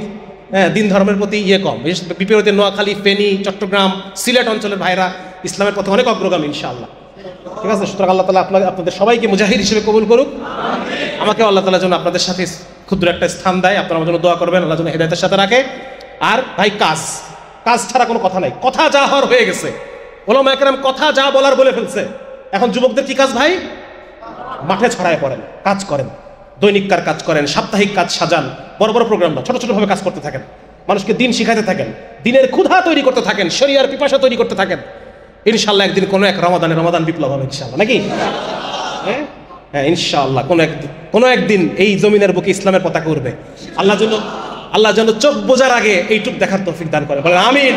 হ্যাঁ, দিন ধর্মের প্রতি কম। বিপরীতে নোয়াখালী, ফেনী, চট্টগ্রাম, সিলেট অঞ্চলের ভাইরা ইসলামের পথে অনেক অগ্রগামী ইনশাআল্লাহ। ঠিক আছে, সুতরাং আল্লাহ তাআলা আপনাদের সবাইকে মুজাহিদ হিসেবে কবুল করুক। আমাকে আল্লাহ তাআলা যেন আপনাদের সাথে ক্ষুদ্র একটা স্থান দেয়, আপনারা আমার জন্য দোয়া করবেন, আল্লাহ যেন হেদায়েতের সাথে রাখে। আর ভাই কাজ ছাড়া কোনো কথা নাই, কথা যা হওয়ার হয়ে গেছে, ওলামা একরাম কথা যা বলার বলে ফেলছে। এখন যুবকদের কি কাজ ভাই? মাঠে ছড়ায় পড়েন, কাজ করেন, দৈনিককার কাজ করেন, সাপ্তাহিক কাজ সাজান, বড় বড় প্রোগ্রাম না, ছোট ছোটভাবে কাজ করতে থাকেন, মানুষকে দিন শিখাতে থাকেন, দিনের ক্ষুধা তৈরি করতে থাকেন, শরিয়ার পিপাসা তৈরি করতে থাকেন। ইনশাআল্লাহ একদিন কোনো এক রমাদান বিপ্লব হবে ইনশাআল্লাহ, নাকি? হ্যাঁ হ্যাঁ, ইনশাআল্লাহ কোনো একদিন এই জমিনের বুকে ইসলামের পতাকা উঠবে। আল্লাহ যেন চোখ বোঝার আগে এইটুক দেখার তৌফিক দান করে, বলেন আমিন।